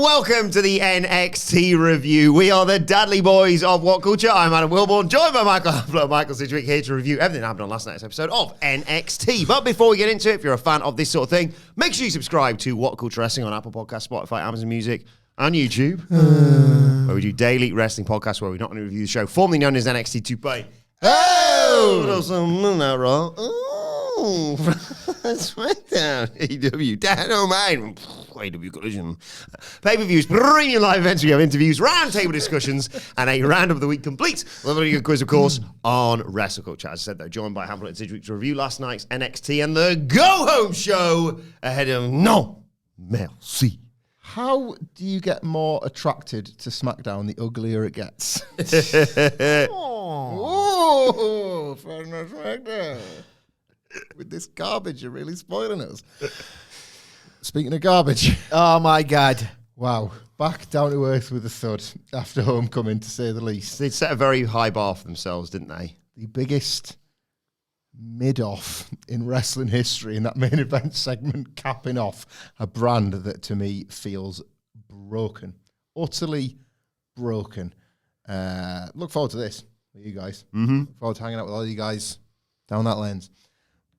welcome to the NXT review. We are the Dadley Boys of What Culture. I'm Adam Wilborn, joined by Michael Sidgwick, here to review everything that happened on last night's episode of NXT. But before we get into it, if you're a fan of this sort of thing, make sure you subscribe to What Culture Wrestling on Apple Podcasts, Spotify, Amazon Music, and YouTube, where we do daily wrestling podcasts where we're not going to review the show, formerly known as NXT 2K. SmackDown, AEW, Dynamite, AEW Collision, pay-per-views, premium live events. We have interviews, roundtable discussions, and a round of the week complete. We'll have a good quiz, of course, on Wrestle Culture. As I said, though, joined by Hamlet and Sidgwick to review last night's NXT and the go-home show ahead of No Merci. How do you get more attracted to SmackDown the uglier it gets? Oh, fair enough, SmackDown. With this garbage, you're really spoiling us. Speaking of garbage. Oh, my God. Wow. Back down to earth with a thud after Homecoming, to say the least. They set a very high bar for themselves, didn't they? The biggest mid-off in wrestling history in that main event segment, capping off a brand that, to me, feels broken. Utterly broken. Look forward to this with you guys. Look forward to hanging out with all you guys down that lens.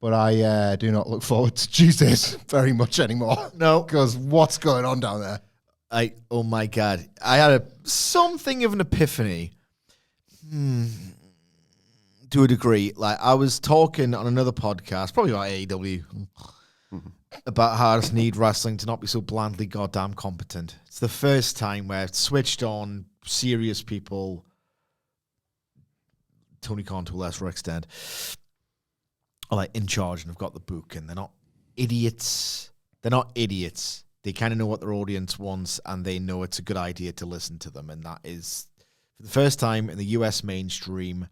But I do not look forward to Tuesdays very much anymore. No. Because what's going on down there? Oh my God. I had something of an epiphany. To a degree. Like, I was talking on another podcast, probably about AEW, about how I just need wrestling to not be so blandly goddamn competent. It's the first time where it's switched on, serious people, Tony Khan to a lesser extent, are like in charge and have got the book, and they're not idiots. They're not idiots. They kind of know what their audience wants, and they know it's a good idea to listen to them. And that is, for the first time in the US mainstream,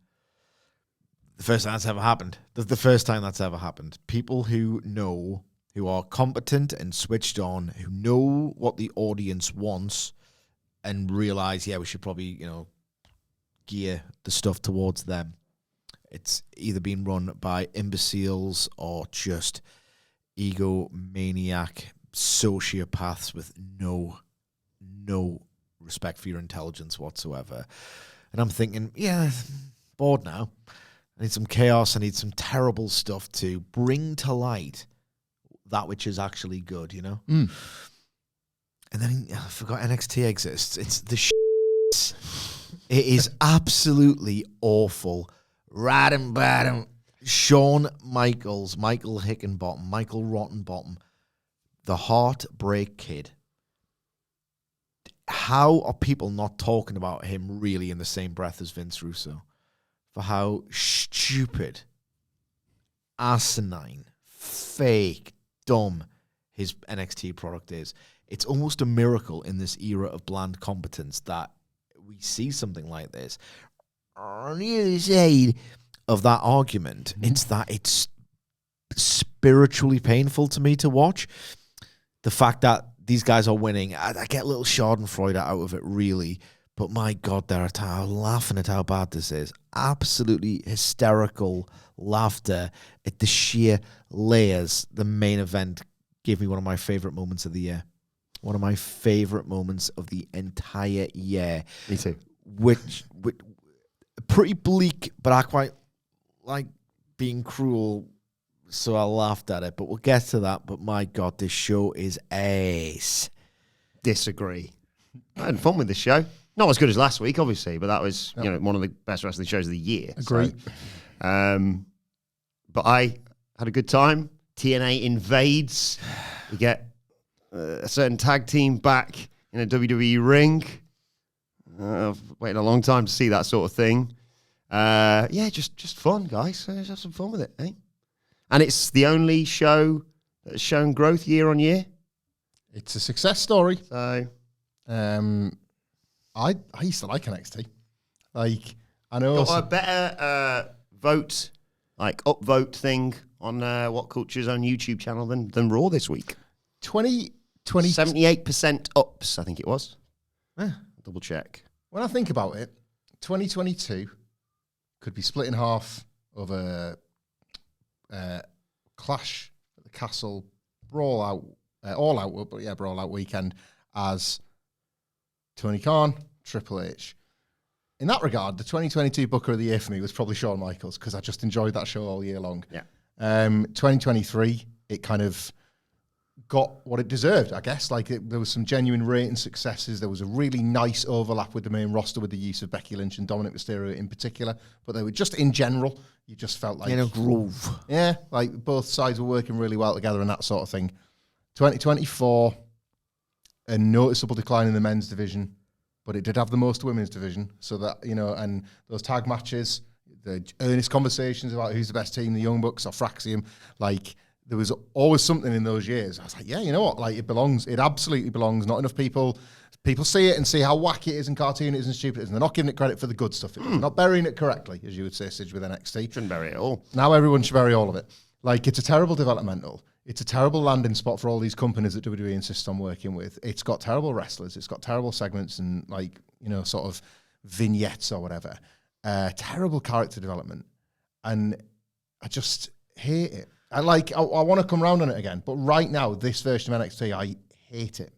the first time that's ever happened. That's the first time that's ever happened. People who know, who are competent and switched on, who know what the audience wants, and realize, yeah, we should probably, gear the stuff towards them. It's either been run by imbeciles or just egomaniac sociopaths with no respect for your intelligence whatsoever. And I'm thinking, yeah, bored now. I need some chaos. I need some terrible stuff to bring to light that which is actually good, And then I forgot NXT exists. It's the shit. It is absolutely awful. Right and bottom, Shawn Michaels, Michael Hickenbottom, Michael Rottenbottom, the Heartbreak Kid. How are people not talking about him really in the same breath as Vince Russo? For how stupid, asinine, fake, dumb his NXT product is. It's almost a miracle in this era of bland competence that we see something like this. On the other side of that argument, it's that it's spiritually painful to me to watch. The fact that these guys are winning, I get a little schadenfreude out of it, really. But my God, they're laughing at how bad this is. Absolutely hysterical laughter at the sheer layers. The main event gave me one of my favorite moments of the year. One of my favorite moments of the entire year. Me too. Which pretty bleak, but I quite like being cruel, so I laughed at it. But we'll get to that. But my God, this show is ace. Disagree. I had fun with this show. Not as good as last week, obviously, but that was one of the best wrestling shows of the year. Agree. So, but I had a good time. TNA invades. We get a certain tag team back in a WWE ring. I've waited a long time to see that sort of thing. Just fun, guys. Let's have some fun with it, eh? And it's the only show that's shown growth year on year. It's a success story. So, I used to like NXT. Like, I know got a better vote, like upvote thing on What Culture's own YouTube channel than Raw this week. 78% ups, I think it was. Double check. When I think about it, 2022 could be split in half of a Clash at the Castle brawl out, all out, but yeah, brawl out weekend as Tony Khan, Triple H. In that regard, the 2022 Booker of the Year for me was probably Shawn Michaels because I just enjoyed that show all year long. Yeah. 2023, it kind of got what it deserved, I guess. Like there was some genuine rating successes. There was a really nice overlap with the main roster with the use of Becky Lynch and Dominic Mysterio in particular. But they were just in general, you just felt like... In a groove. Yeah, like both sides were working really well together and that sort of thing. 2024, a noticeable decline in the men's division, but it did have the most women's division. So that, and those tag matches, the earnest conversations about who's the best team, the Young Bucks or Fraxium, like there was always something in those years. I was like, yeah, you know what? Like it belongs. It absolutely belongs. Not enough people see it and see how wacky it is and cartoon it is and stupid it is. And they're not giving it credit for the good stuff. They're not burying it correctly, as you would say, Sidge, with NXT. Shouldn't bury it all. Now everyone should bury all of it. Like it's a terrible developmental. It's a terrible landing spot for all these companies that WWE insists on working with. It's got terrible wrestlers. It's got terrible segments and sort of vignettes or whatever. Terrible character development. And I just hate it. I want to come round on it again. But right now, this version of NXT, I hate it.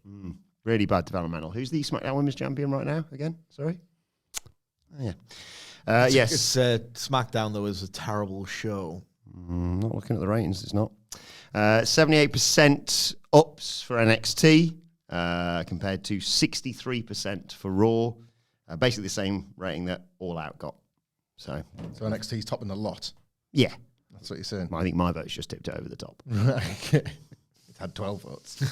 Really bad developmental. Who's the SmackDown Women's Champion right now again? Sorry? Oh, yeah. Yes. SmackDown, though, is a terrible show. Not looking at the ratings, it's not. 78% ups for NXT compared to 63% for Raw. Basically the same rating that All Out got. So NXT's topping the lot. Yeah. That's what you're saying. I think my vote's just tipped it over the top. It had 12 votes.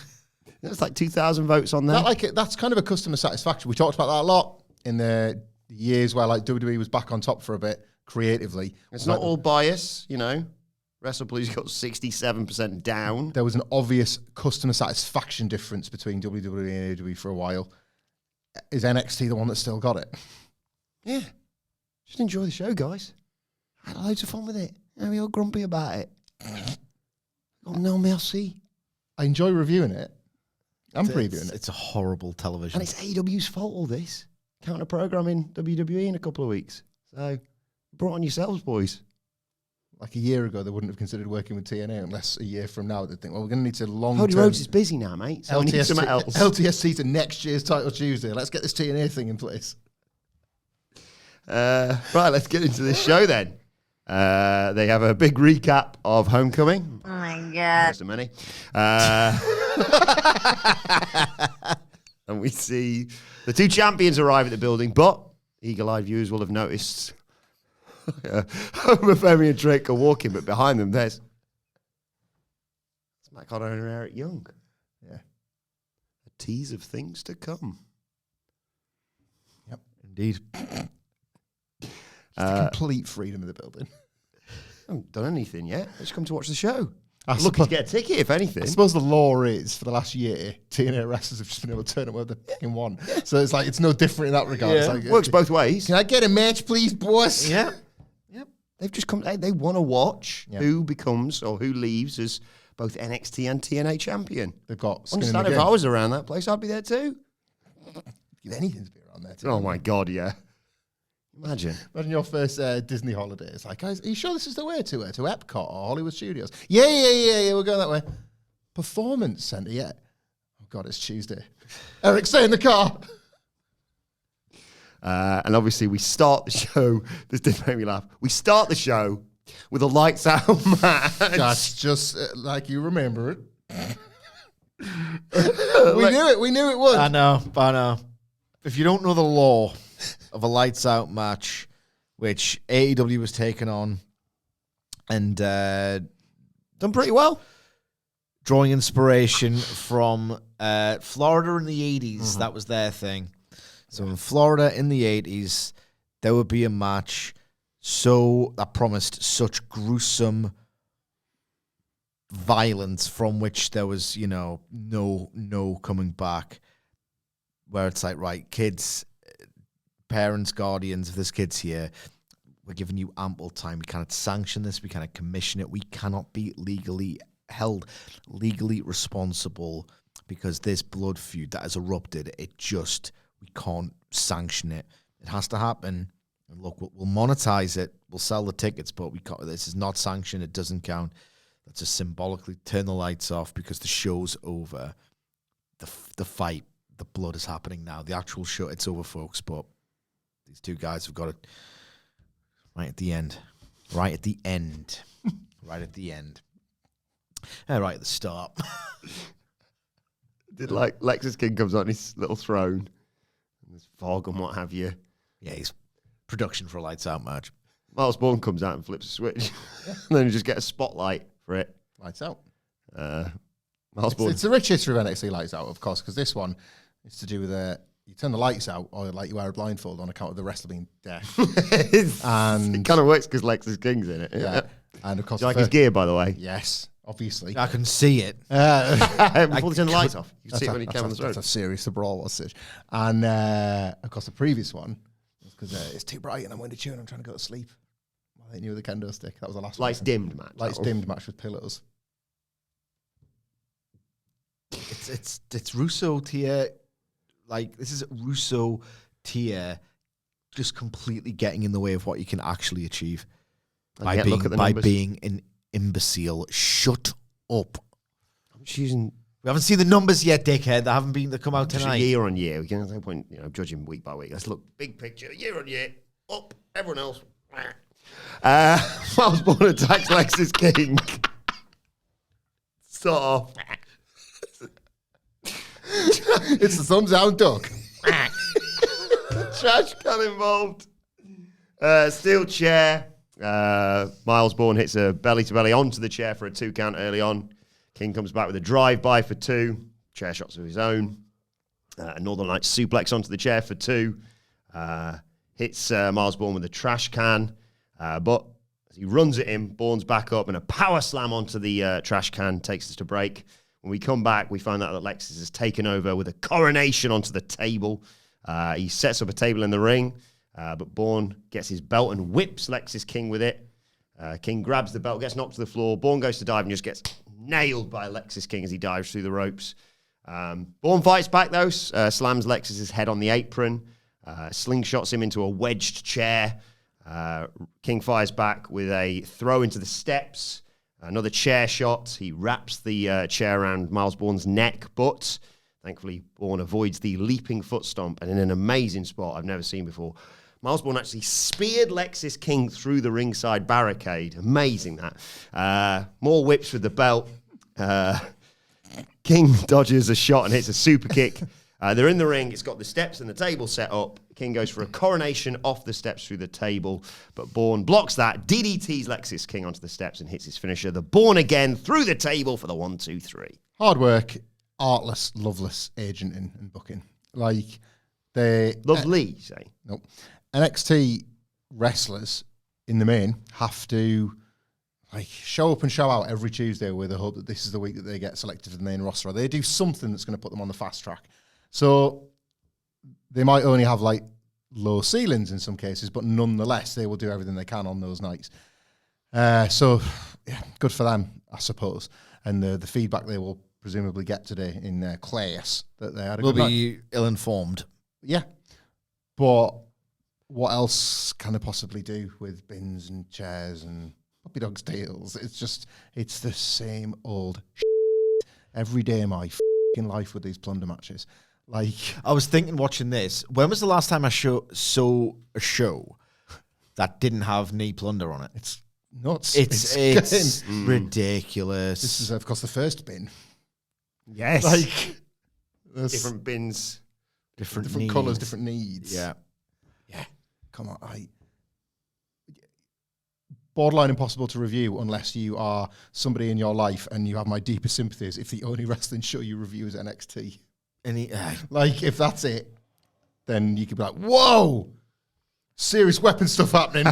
There's like 2,000 votes on there. That's kind of a customer satisfaction. We talked about that a lot in the years where like WWE was back on top for a bit creatively. It's not all bias, WrestlePalooza got 67% down. There was an obvious customer satisfaction difference between WWE and AEW for a while. Is NXT the one that still got it? Yeah. Just enjoy the show, guys. I had loads of fun with it. We all grumpy about it. Oh, no merci. I enjoy reviewing it. I'm previewing it. It's a horrible television. And it's AEW's fault, all this. Counter-programming WWE in a couple of weeks. So, brought on yourselves, boys. Like a year ago, they wouldn't have considered working with TNA unless a year from now they'd think, well, we're going to need to long-term... Cody Rhodes is busy now, mate. So we need something else. LTST to next year's Title Tuesday. Let's get this TNA thing in place. Right, let's get into this show then. They have a big recap of Homecoming. Oh my God. There's so many. And we see the two champions arrive at the building, but eagle-eyed viewers will have noticed Homer, Femi, and Drake are walking, but behind them there's Matt Cardona and Eric Young. Yeah. A tease of things to come. Yep. Indeed. Complete freedom of the building. I haven't done anything yet. I just come to watch the show. I Looking to get a ticket, if anything. I suppose the law is, for the last year, TNA wrestlers have just been able to turn up where they fucking want. So it's like, it's no different in that regard. Yeah. It's like, Works both ways. Can I get a match, please, boss? Yeah. Yep. They've just come. They want to watch who becomes or who leaves as both NXT and TNA champion. They've got skin in the Understand if game. I was around that place, I'd be there too. Give anything to be around there. Oh my God, yeah. Imagine your first Disney holiday. It's like, guys, are you sure this is the way to Epcot or Hollywood Studios? Yeah, we're going that way. Performance Centre, yeah. Oh God, it's Tuesday. Eric, stay in the car. And obviously we start the show. This did make me laugh. We start the show with a lights out match. That's just like you remember it. We knew it would. I know. If you don't know the law of a lights out match, which AEW was taking on and Done pretty well. Drawing inspiration from Florida in the 80s. That was their thing. So in Florida in the 80s, there would be a match that promised such gruesome violence from which there was, no coming back. Where it's like, right, kids, parents, guardians of this kid's here, we're giving you ample time. We cannot sanction this. We cannot commission it. We cannot be legally held, legally responsible because this blood feud that has erupted, we can't sanction it. It has to happen. And look, we'll monetize it. We'll sell the tickets, but we can't. This is not sanctioned. It doesn't count. Let's just symbolically turn the lights off because the show's over. The fight the blood is happening now. The actual show, it's over, folks, but these two guys have got it right at the end. Right at the end. Right at the end. Right at the start. Did like Lexus King comes on his little throne, and there's fog and what have you. Yeah, he's production for a lights out match. Miles Bourne comes out and flips a switch, and then you just get a spotlight for it. Lights out. Miles Bourne. It's the rich history of NXT Lights Out, of course, because this one is to do with you turn the lights out, or like you wear a blindfold on account of the wrestler being deaf. And it kind of works because Lexus King's in it. yeah, and of course, Do you like his gear, by the way? Yes, obviously. I can see it. Before they turn the lights off, you can see it when he came on the road. That's a serious brawl, was it? And of course, the previous one was because it's too bright and I'm going to tune. I'm trying to go to sleep. I think you with the kendo stick. That was the last Lights one. dimmed match. Lights dimmed match with pillows. It's Russo tier. Like, this is Russo tier just completely getting in the way of what you can actually achieve by being an imbecile. Shut up. I'm choosing. We haven't seen the numbers yet, dickhead. They come out tonight. Year on year. We can no point, judging week by week. Let's look big picture. Year on year. Up. Everyone else. Miles Bourne attacks Lexus King. Start off. It's the thumbs down duck. Trash can involved. Steel chair. Miles Bourne hits a belly to belly onto the chair for a 2 count early on. King comes back with a drive-by for 2. Chair shots of his own. Northern Lights suplex onto the chair for 2. Hits Miles Bourne with a trash can. But as he runs at him, Bourne's back up and a power slam onto the trash can takes us to break. When we come back, we find out that Lexus has taken over with a coronation onto the table. He sets up a table in the ring, but Bourne gets his belt and whips Lexus King with it. King grabs the belt, gets knocked to the floor. Bourne goes to dive and just gets nailed by Lexus King as he dives through the ropes. Bourne fights back, though, slams Lexus's head on the apron, slingshots him into a wedged chair. King fires back with a throw into the steps. Another chair shot. He wraps the chair around Miles Bourne's neck, but thankfully Bourne avoids the leaping foot stomp, and in an amazing spot I've never seen before, Miles Bourne actually speared Lexus King through the ringside barricade. Amazing that. More whips with the belt. King dodges a shot and hits a super kick. They're in the ring. It's got the steps and the table set up. King goes for a coronation off the steps through the table, but Bourne blocks that, DDTs Lexus King onto the steps and hits his finisher. The Bourne again through the table for the 1, 2, 3. Hard work, artless, loveless agenting and booking. Like, they... Lovely, you say? Nope. NXT wrestlers, in the main, have to show up and show out every Tuesday with the hope that this is the week that they get selected to the main roster, or they do something that's going to put them on the fast track. So they might only have low ceilings in some cases, but nonetheless, they will do everything they can on those nights. So, yeah, good for them, I suppose. And the feedback they will presumably get today in class that they had a good night. Will be ill-informed. Yeah. But what else can they possibly do with bins and chairs and puppy dog's tails? It's the same old shit every day of my fucking life with these plunder matches. I was thinking watching this, when was the last time I saw a show that didn't have knee plunder on it? It's nuts. It's ridiculous. This is, of course, the first bin. Yes. Different bins. Different colours, different needs. Yeah. Come on. Borderline impossible to review unless you are somebody in your life and you have my deepest sympathies if the only wrestling show you review is NXT. If that's it, then you could be like, whoa, serious weapon stuff happening.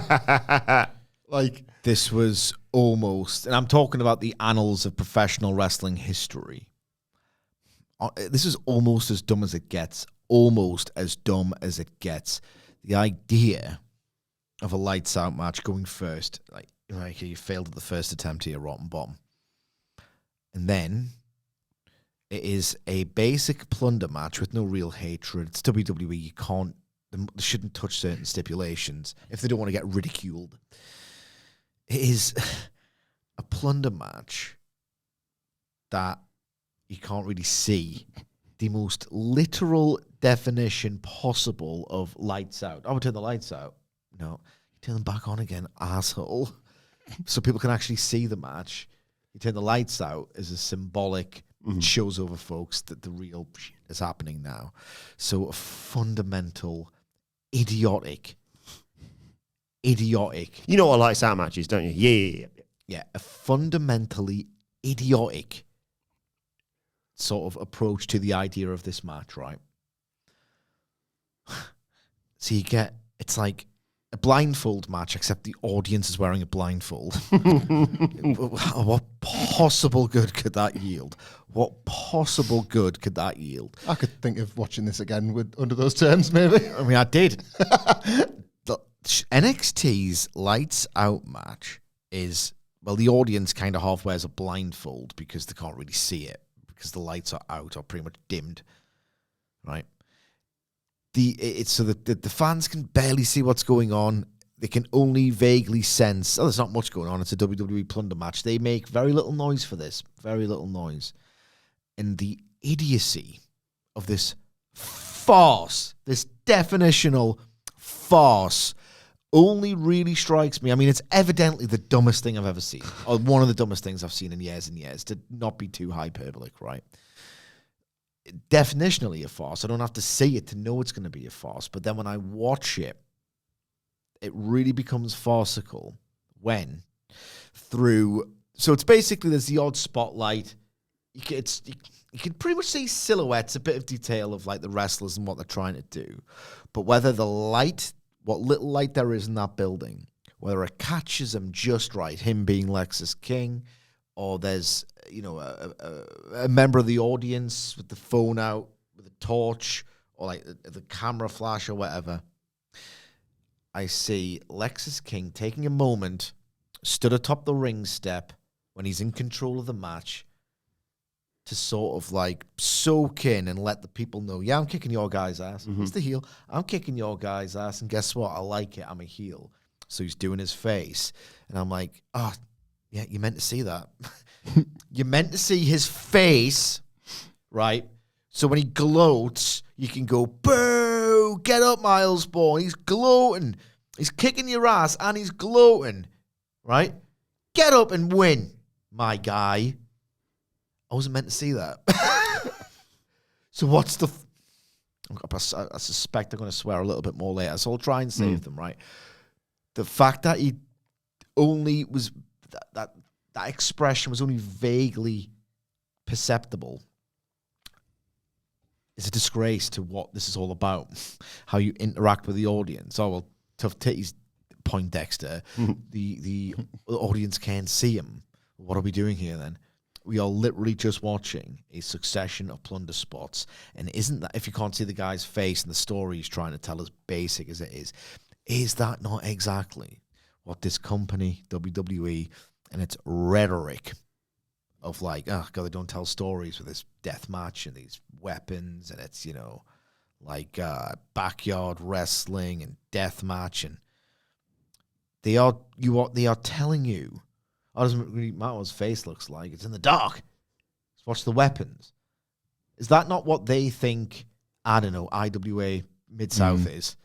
This was almost, and I'm talking about the annals of professional wrestling history. This is almost as dumb as it gets. Almost as dumb as it gets. The idea of a lights out match going first, you failed at the first attempt here, rotten bottom. And then it is a basic plunder match with no real hatred. It's WWE. They shouldn't touch certain stipulations if they don't want to get ridiculed. It is a plunder match that you can't really see the most literal definition possible of lights out. I would turn the lights out. No, you turn them back on again, asshole. So people can actually see the match. You turn the lights out as a symbolic, shows over folks that the real shit is happening now. So a fundamental, idiotic. You know what lights out matches, don't you? Yeah. Yeah, a fundamentally idiotic sort of approach to the idea of this match, right? So it's like a blindfold match, except the audience is wearing a blindfold. What possible good could that yield? What possible good could that yield? I could think of watching this again under those terms, maybe. I mean, I did. The NXT's Lights Out match is, well, the audience kind of half wears a blindfold because they can't really see it because the lights are out or pretty much dimmed, right? It's so that the fans can barely see what's going on. They can only vaguely sense, there's not much going on. It's a WWE plunder match. They make very little noise for this, very little noise. And the idiocy of this farce, this definitional farce, only really strikes me. I mean, it's evidently the dumbest thing I've ever seen, or one of the dumbest things I've seen in years and years, to not be too hyperbolic, right? Definitionally a farce. I don't have to see it to know it's going to be a farce. But then when I watch it, it really becomes farcical when so it's basically there's the odd spotlight. You can pretty much see silhouettes, a bit of detail of like the wrestlers and what they're trying to do. But whether the light, what little light there is in that building, whether it catches them just right, him being Lexus King, or there's, a member of the audience with the phone out, with a torch, or like the camera flash or whatever. I see Lexus King taking a moment, stood atop the ring step when he's in control of the match, to sort of like soak in and let the people know, yeah, I'm kicking your guy's ass. He's the heel. I'm kicking your guy's ass. And guess what? I like it. I'm a heel. So he's doing his face. And I'm like, oh, yeah, you meant to see that. You meant to see his face, right? So when he gloats, you can go, boo, get up, Miles Bourne. He's gloating. He's kicking your ass and he's gloating, right? Get up and win, my guy. I wasn't meant to see that. So what's the... I suspect I'm going to swear a little bit more later, so I'll try and save them, right? The fact that he only was... That expression was only vaguely perceptible is a disgrace to what this is all about. How you interact with the audience. Oh, well, tough titties, Poindexter. The audience can't see him. What are we doing here then? We are literally just watching a succession of plunder spots. And isn't that, if you can't see the guy's face and the story he's trying to tell, as basic as it is that not exactly what this company, WWE, and its rhetoric of like, oh, God, they don't tell stories with this death match and these weapons, and it's, like backyard wrestling and death match, and they are telling you, oh, it doesn't really matter what his face looks like. It's in the dark. Just watch the weapons. Is that not what they think, I don't know, IWA Mid-South is,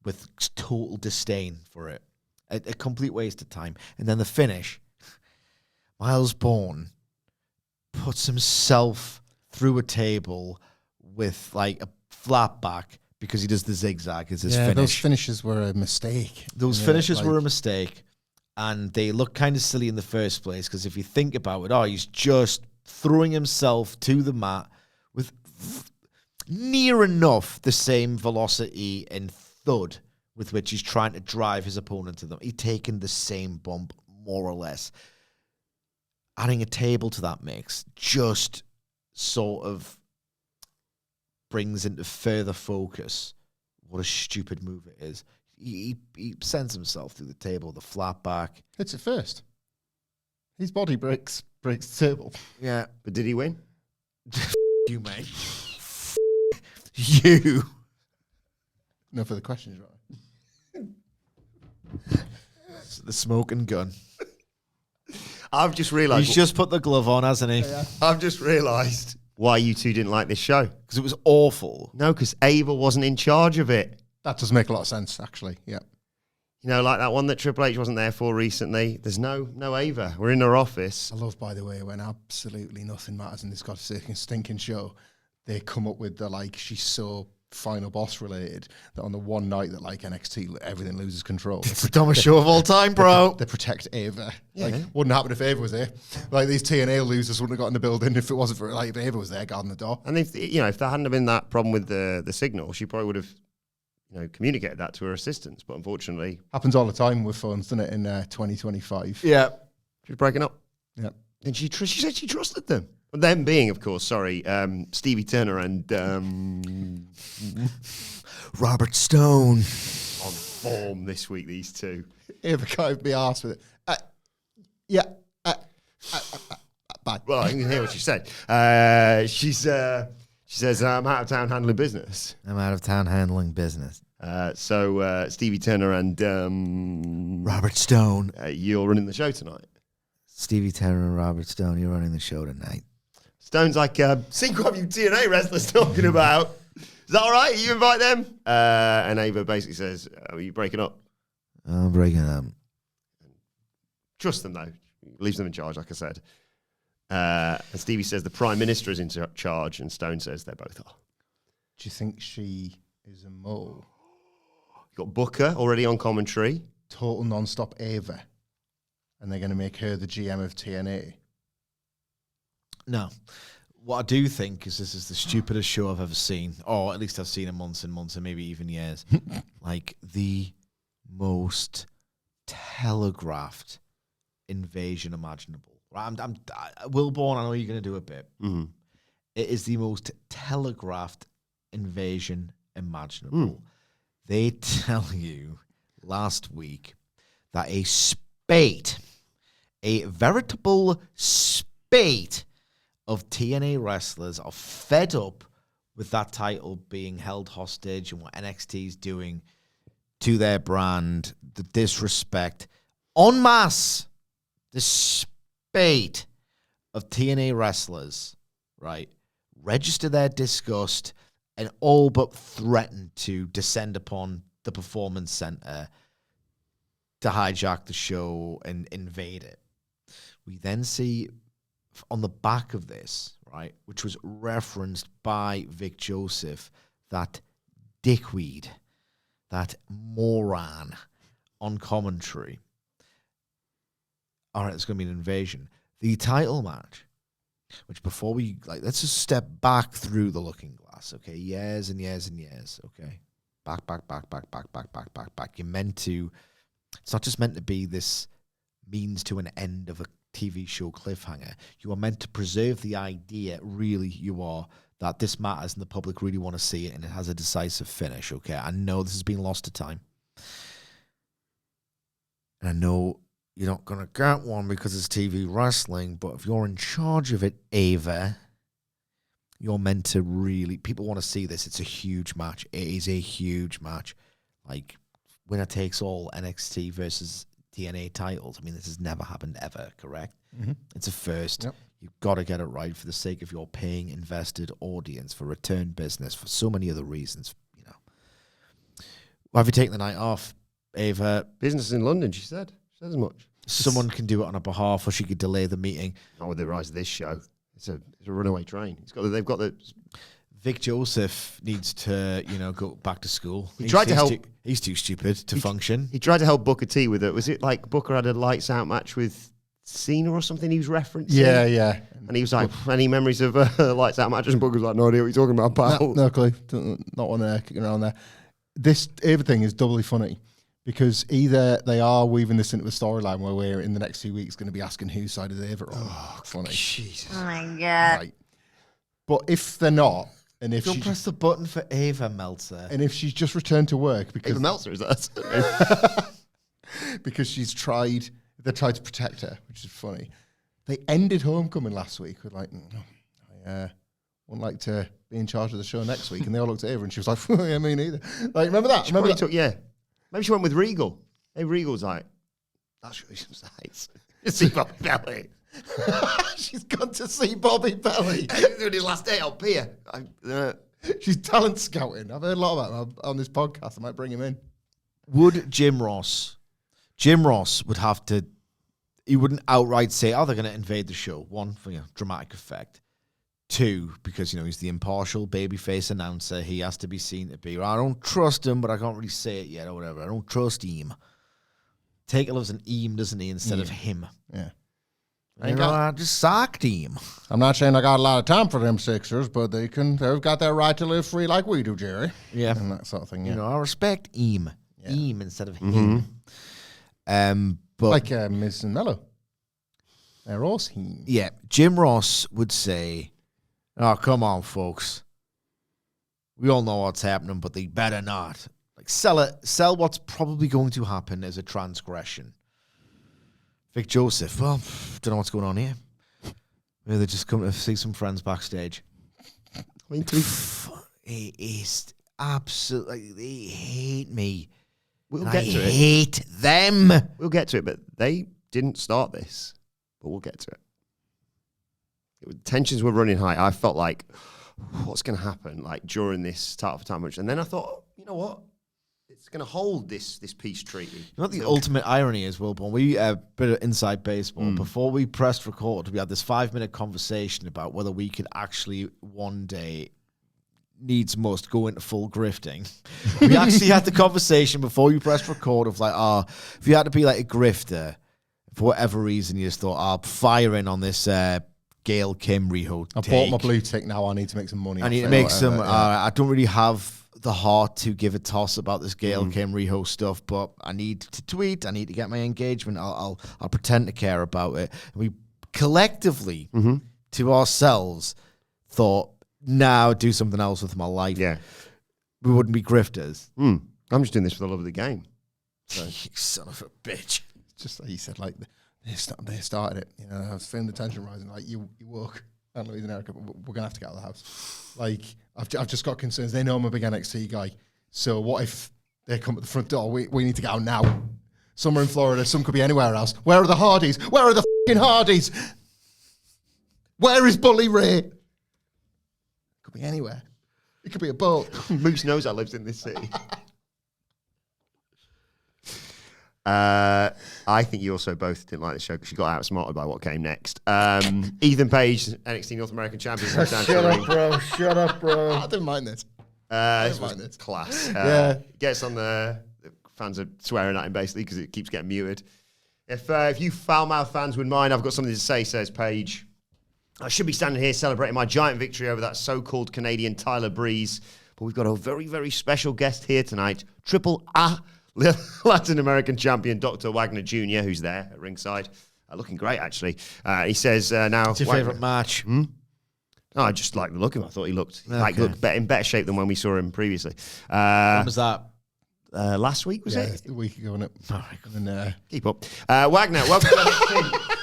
with total disdain for it? A complete waste of time. And then the finish, Miles Bourne puts himself through a table with like a flat back because he does the zigzag as his finish. Those finishes were a mistake. Those finishes were a mistake, and they look kind of silly in the first place because if you think about it, he's just throwing himself to the mat with near enough the same velocity and thud with which he's trying to drive his opponent to them. He's taken the same bump, more or less. Adding a table to that mix just sort of brings into further focus what a stupid move it is. He sends himself through the table, the flat back. Hits it first. His body breaks the table. Yeah. But did he win? You, mate. You. No further questions, right? The smoking gun. I've just realised... He's just put the glove on, hasn't he? I've just realised why you two didn't like this show. Because it was awful. No, because Ava wasn't in charge of it. That does make a lot of sense, actually. Yeah. You know, like that one that Triple H wasn't there for recently. There's no Ava. We're in her office. I love, by the way, when absolutely nothing matters in this goddamn stinking show, they come up with the, like, she's so final boss related that on the one night that, like, NXT, everything loses control. It's the dumbest show of all time, bro. They protect Ava. Yeah. Like, wouldn't happen if Ava was there. Like, these TNA losers wouldn't have got in the building if it wasn't for, like, if Ava was there guarding the door. And if there hadn't have been that problem with the signal, she probably would have, communicated that to her assistants. But unfortunately, Happens all the time with phones, doesn't it, in 2025? Yeah. she was breaking up. Yeah. And she said she trusted them. Them being, of course, Stevie Turner and Robert Stone. on form this week, these two. Ava can't be arsed with it. Bye. Well, I can hear what she said. She says, I'm out of town handling business. I'm out of town handling business. So Stevie Turner and Robert Stone. you're running the show tonight. Stevie Turner and Robert Stone, you're running the show tonight. Stone's like, see what you TNA wrestlers talking about. Is that all right? You invite them? And Ava basically says, are you breaking up? I'm breaking up. Trust them, though. Leaves them in charge, like I said. And Stevie says the Prime Minister is in charge, and Stone says they both are. Do you think she is a mole? You've got Booker already on commentary. Total non-stop Ava. And they're going to make her the GM of TNA. No. What I do think is this is the stupidest show I've ever seen, or at least I've seen in months and months and maybe even years. Like the most telegraphed invasion imaginable. Right? Will Bourne, I know you're going to do a bit. Mm-hmm. It is the most telegraphed invasion imaginable. They tell you last week that a veritable spate of TNA wrestlers are fed up with that title being held hostage and what NXT is doing to their brand, the disrespect. En masse, the spate of TNA wrestlers, right, register their disgust and all but threaten to descend upon the Performance Center to hijack the show and invade it. We then see on the back of this, right, which was referenced by Vic Joseph, that dickweed, that moron on commentary. All right, it's going to be an invasion. The title match, which before we, let's just step back through the looking glass, okay? Years and years and years, okay? Back. You're meant to, it's not just meant to be this means to an end of a TV show cliffhanger. You are meant to preserve the idea, really you are, that this matters and the public really want to see it and it has a decisive finish, okay? I know this has been lost to time. And I know you're not going to get one because it's TV wrestling, but if you're in charge of it, Ava, you're meant to really, people want to see this. It's a huge match. It is a huge match. Like, winner takes all NXT versus TNA titles. I mean, this has never happened ever, correct? Mm-hmm. It's a first. Yep. You've got to get it right for the sake of your paying invested audience, for return business, for so many other reasons, you know. Why have you taken the night off, Ava? Business in London, she said. She said as much. Someone can do it on her behalf, or she could delay the meeting. Not with the rise of this show. It's a runaway train. They've got the. Vic Joseph needs to, go back to school. He tried to help. He's too stupid to function. He tried to help Booker T with it. Was it like Booker had a lights out match with Cena or something he was referencing? Yeah. And he was like, any memories of lights out matches? And Booker was like, no idea what you're talking about, pal. No clue. Not one kicking around there. This Ava thing is doubly funny because either they are weaving this into the storyline where we're in the next 2 weeks going to be asking whose side is Ava on. Oh, funny. Jesus. Oh my God. Right. But if they're not, and if Don't press the button for Ava, Meltzer. and if she's just returned to work because Ava Meltzer, is that? because they tried to protect her, which is funny. They ended Homecoming last week with like, I wouldn't like to be in charge of the show next week, and they all looked at Ava and she was like, yeah, me neither. Like, remember that? Remember that? Maybe she went with Regal. Hey, Regal's like, I'll show you some sights. You see my belly. She's gone to see Bobby Belly. He's doing his last day up here. She's talent scouting. I've heard a lot about him on this podcast. I might bring him in. Would Jim Ross would have to, he wouldn't outright say, oh, they're going to invade the show. One, for dramatic effect. Two, because, he's the impartial babyface announcer. He has to be seen to be, I don't trust him, but I can't really say it yet or whatever. I don't trust him. Taker loves an eam, doesn't he, instead of him. Yeah. I just sacked him. I'm not saying I got a lot of time for them Sixers, but they've got their right to live free like we do, Jerry. Yeah. And that sort of thing, yeah. I respect him. Yeah. Him instead of him. But like Miz and Mello. They're all him. Yeah. Jim Ross would say, oh, come on, folks. We all know what's happening, but they better not. Like, sell what's probably going to happen as a transgression. Vic Joseph, well, don't know what's going on here. Maybe they just come to see some friends backstage. I mean, It is absolutely, they hate me. We'll get to it. I hate them. We'll get to it, but they didn't start this. But we'll get to it. Tensions were running high. I felt like, what's going to happen during this start of time match? And then I thought, you know what? It's going to hold this peace treaty. You know what the ultimate irony is, Wilborn? We bit of inside baseball. Before we pressed record, we had this 5-minute conversation about whether we could actually one day, needs must, go into full grifting. We actually had the conversation before we pressed record of if you had to be like a grifter, for whatever reason, you just thought, I'll fire in on this Gail Kim Riho I bought my blue tick now. I need to make some money. I need to make some. I don't really have the heart to give a toss about this Gail Kim Riho stuff, but I need to tweet. I need to get my engagement. I'll pretend to care about it. And we collectively, to ourselves, thought, now do something else with my life. Yeah. We wouldn't be grifters. I'm just doing this for the love of the game. So. You son of a bitch. Just like you said, they started it. I was feeling the tension rising. You work, and Louise and Erica, but we're gonna have to get out of the house. I've just got concerns. They know I'm a big NXT guy. So what if they come at the front door? We need to get out now. Some are in Florida. Some could be anywhere else. Where are the Hardys? Where are the fucking Hardys? Where is Bully Ray? Could be anywhere. It could be a boat. Moose knows I lives in this city. I think you also both didn't like the show because you got outsmarted by what came next. Ethan Page, NXT North American Champion. Shut up, bro. I didn't mind this. This was class. Gets on the fans are swearing at him basically because it keeps getting muted. If you foul-mouthed fans would mind, I've got something to say, says Page. I should be standing here celebrating my giant victory over that so-called Canadian Tyler Breeze, but we've got a very, very special guest here tonight, Triple A Latin American champion Dr. Wagner Jr., who's there at ringside. Looking great, actually. He says now... What's your favourite match? Oh, I just like the look of him. I thought he looked in better shape than when we saw him previously. When was that? Last week, was it? A week ago, wasn't it? And, keep up. Wagner, welcome to NXT.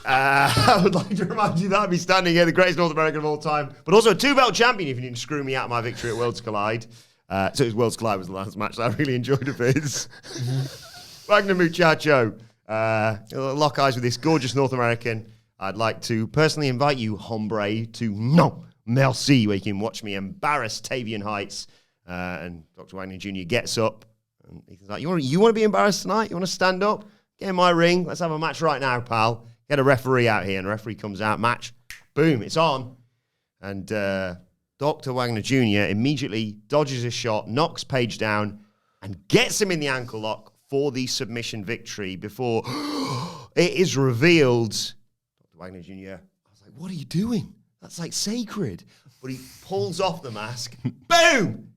I would like to remind you that I'd be standing here, the greatest North American of all time, but also a 2-belt champion if you didn't screw me out of my victory at Worlds Collide. So it was Worlds Collide was the last match that I really enjoyed of his. Wagner Muchacho. Lock eyes with this gorgeous North American. I'd like to personally invite you, hombre, to No Merci, where you can watch me embarrass Tavian Heights. And Dr. Wagner Jr. gets up. And he's like, you want to be embarrassed tonight? You want to stand up? Get in my ring. Let's have a match right now, pal. Get a referee out here. And the referee comes out. Match. Boom. It's on. And Dr. Wagner Jr. immediately dodges a shot, knocks Page down, and gets him in the ankle lock for the submission victory before it is revealed. Dr. Wagner Jr., I was like, what are you doing? That's like sacred. But he pulls off the mask. Boom!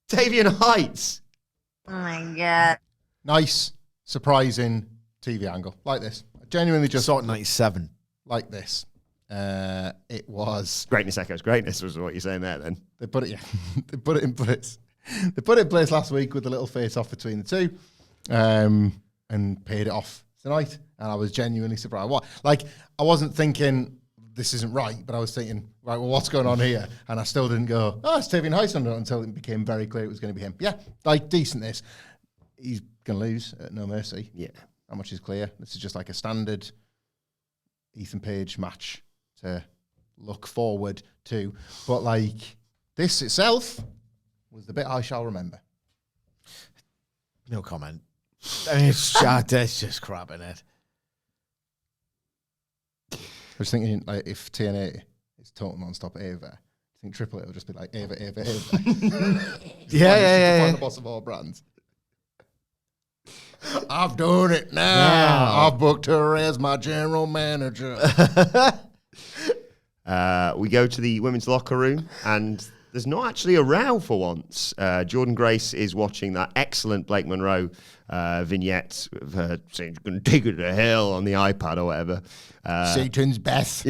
Tavian Heights. Oh my God. nice, surprising TV angle. Like this. Genuinely just... Sort of 97. Like this. It was... Greatness echoes greatness was what you're saying there then. They put it in place. They put it in place last week with a little face-off between the two, and paid it off tonight. And I was genuinely surprised. I wasn't thinking this isn't right, but I was thinking, right, well, what's going on here? And I still didn't go, it's Tavian Heights until it became very clear it was going to be him. Yeah, decent this. He's going to lose at No Mercy. Yeah. How much is clear? This is just like a standard Ethan Page match to look forward to. But like this itself was the bit I shall remember. No comment. I mean, it's just crap in it. I was thinking, like, if TNA is total non-stop Ava, I think Triple H will just be like, Ava. Yeah. The boss of all brands. I've done it now. I've booked her as my general manager. We go to the women's locker room, and there's not actually a row for once. Jordan Grace is watching that excellent Blake Monroe vignette of her saying she's going to take it to hell on the iPad or whatever. Satan's Beth.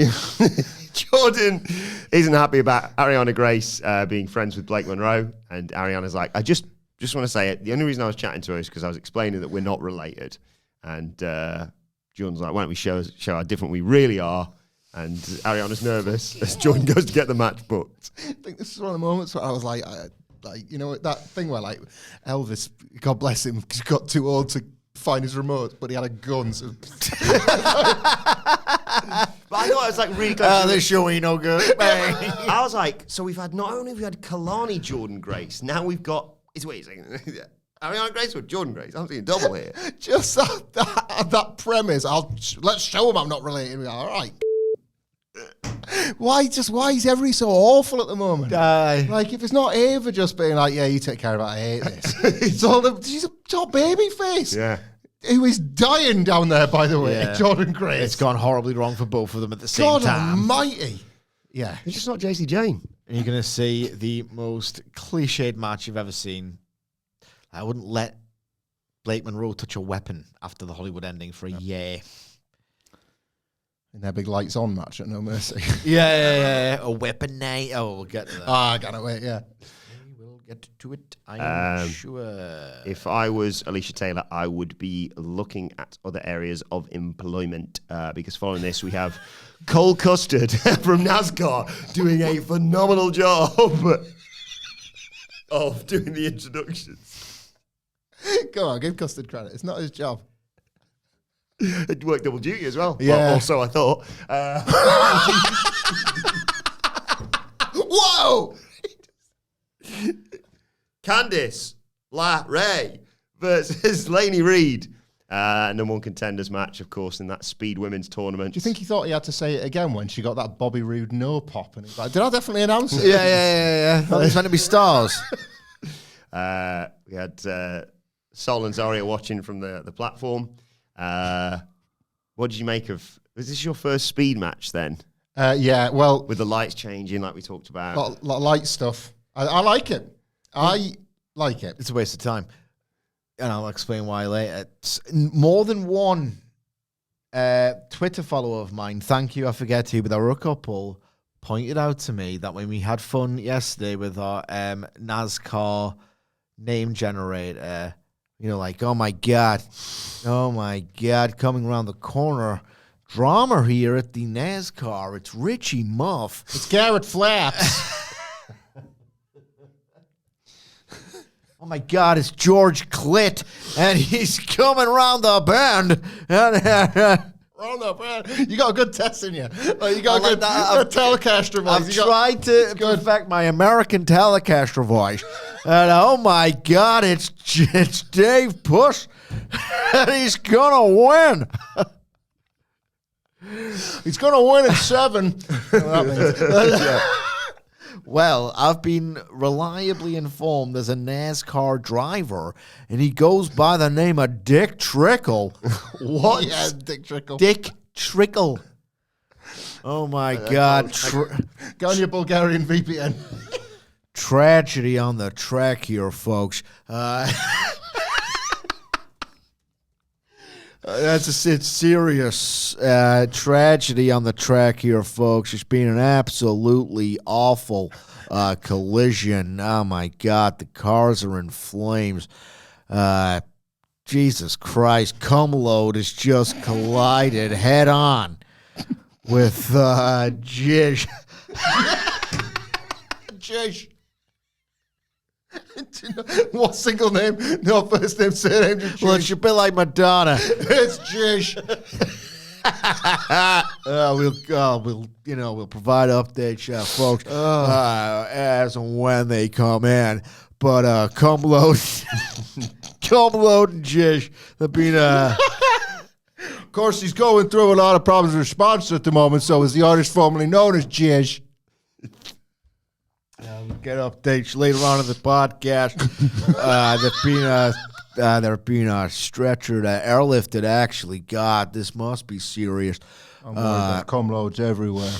Jordan isn't happy about Ariana Grace being friends with Blake Monroe, and Ariana's like, I just want to say it. The only reason I was chatting to her is because I was explaining that we're not related. And Jordan's like, why don't we show how different we really are? And Ariana's nervous as Jordan goes to get the match booked. I think this is one of the moments where I was like, you know, that thing where like Elvis, God bless him, got too old to find his remote, but he had a gun. So. But I thought it was like really close. This show ain't no good. I was like, so we've had, not only have we had Kalani Jordan Grace, now we've got, wait a second, Ariana Grace or Jordan Grace? I'm seeing double here. Just that premise. Let's show him I'm not related. We're all right. Why is everybody so awful at the moment? Like, if it's not Ava just being like, yeah, you take care of it, I hate this. She's a top baby face. Yeah. Who is dying down there, by the way, Yeah. Jordan Grace. It's gone horribly wrong for both of them at the same God time. almighty. Yeah. It's just not JC Jane. And you're going to see the most cliched match you've ever seen. I wouldn't let Blake Monroe touch a weapon after the Hollywood ending for a year. In their big lights on match at No Mercy. Yeah. A weapon night. Oh, we'll get to that. I can't wait, yeah. We will get to it, I'm sure. If I was Alicia Taylor, I would be looking at other areas of employment because following this, we have Cole Custard from NASCAR doing a phenomenal job of doing the introductions. Go on, give Custard credit. It's not his job. It worked double duty as well. Yeah. Well, so I thought. Whoa! Candice LeRae versus Lainey Reed. Number one contenders match, of course, in that Speed Women's Tournament. Do you think he thought he had to say it again when she got that Bobby Roode no pop? And he's like, did I definitely announce it? Yeah. Well, it's meant to be stars. We had Sol and Zaria watching from the platform. What did you make of? Was this your first Speed match then? Yeah, well, With the lights changing, like we talked about. lot of light stuff. I like it. I like it. It's a waste of time. And I'll explain why later. More than one Twitter follower of mine, thank you, I forget who, but there were a couple, pointed out to me that when we had fun yesterday with our NASCAR name generator, you know, like, oh my God, coming around the corner, drama here at the NASCAR, it's Richie Muff. It's Garrett Flaps. Oh my God, it's George Clit, and he's coming around the bend. You got a good test in you. Like, you got a good Telecaster voice. I've tried to perfect my American Telecaster voice. And oh my God, it's Dave Puss, and he's gonna win. He's going to win in 7. Well, I've been reliably informed there's a NASCAR driver, and he goes by the name of Dick Trickle. What? Yeah, Dick Trickle. Dick Trickle. Oh my God. Go on your Bulgarian VPN. Tragedy on the track here, folks. It's serious tragedy on the track here, folks. It's been an absolutely awful collision. Oh, my God. The cars are in flames. Jesus Christ. Cumload has just collided head on with Jish. Jish. What single name? No first name, surname. Well, it should be like Madonna. It's Jish. We'll provide updates, folks, as and when they come in. But come load, come load and Jish. Of course, he's going through a lot of problems with response at the moment, so is the artist formerly known as Jish. We'll get updates later on in the podcast. They're being stretchered, airlifted, actually. God, this must be serious. I'm worried about cum loads everywhere.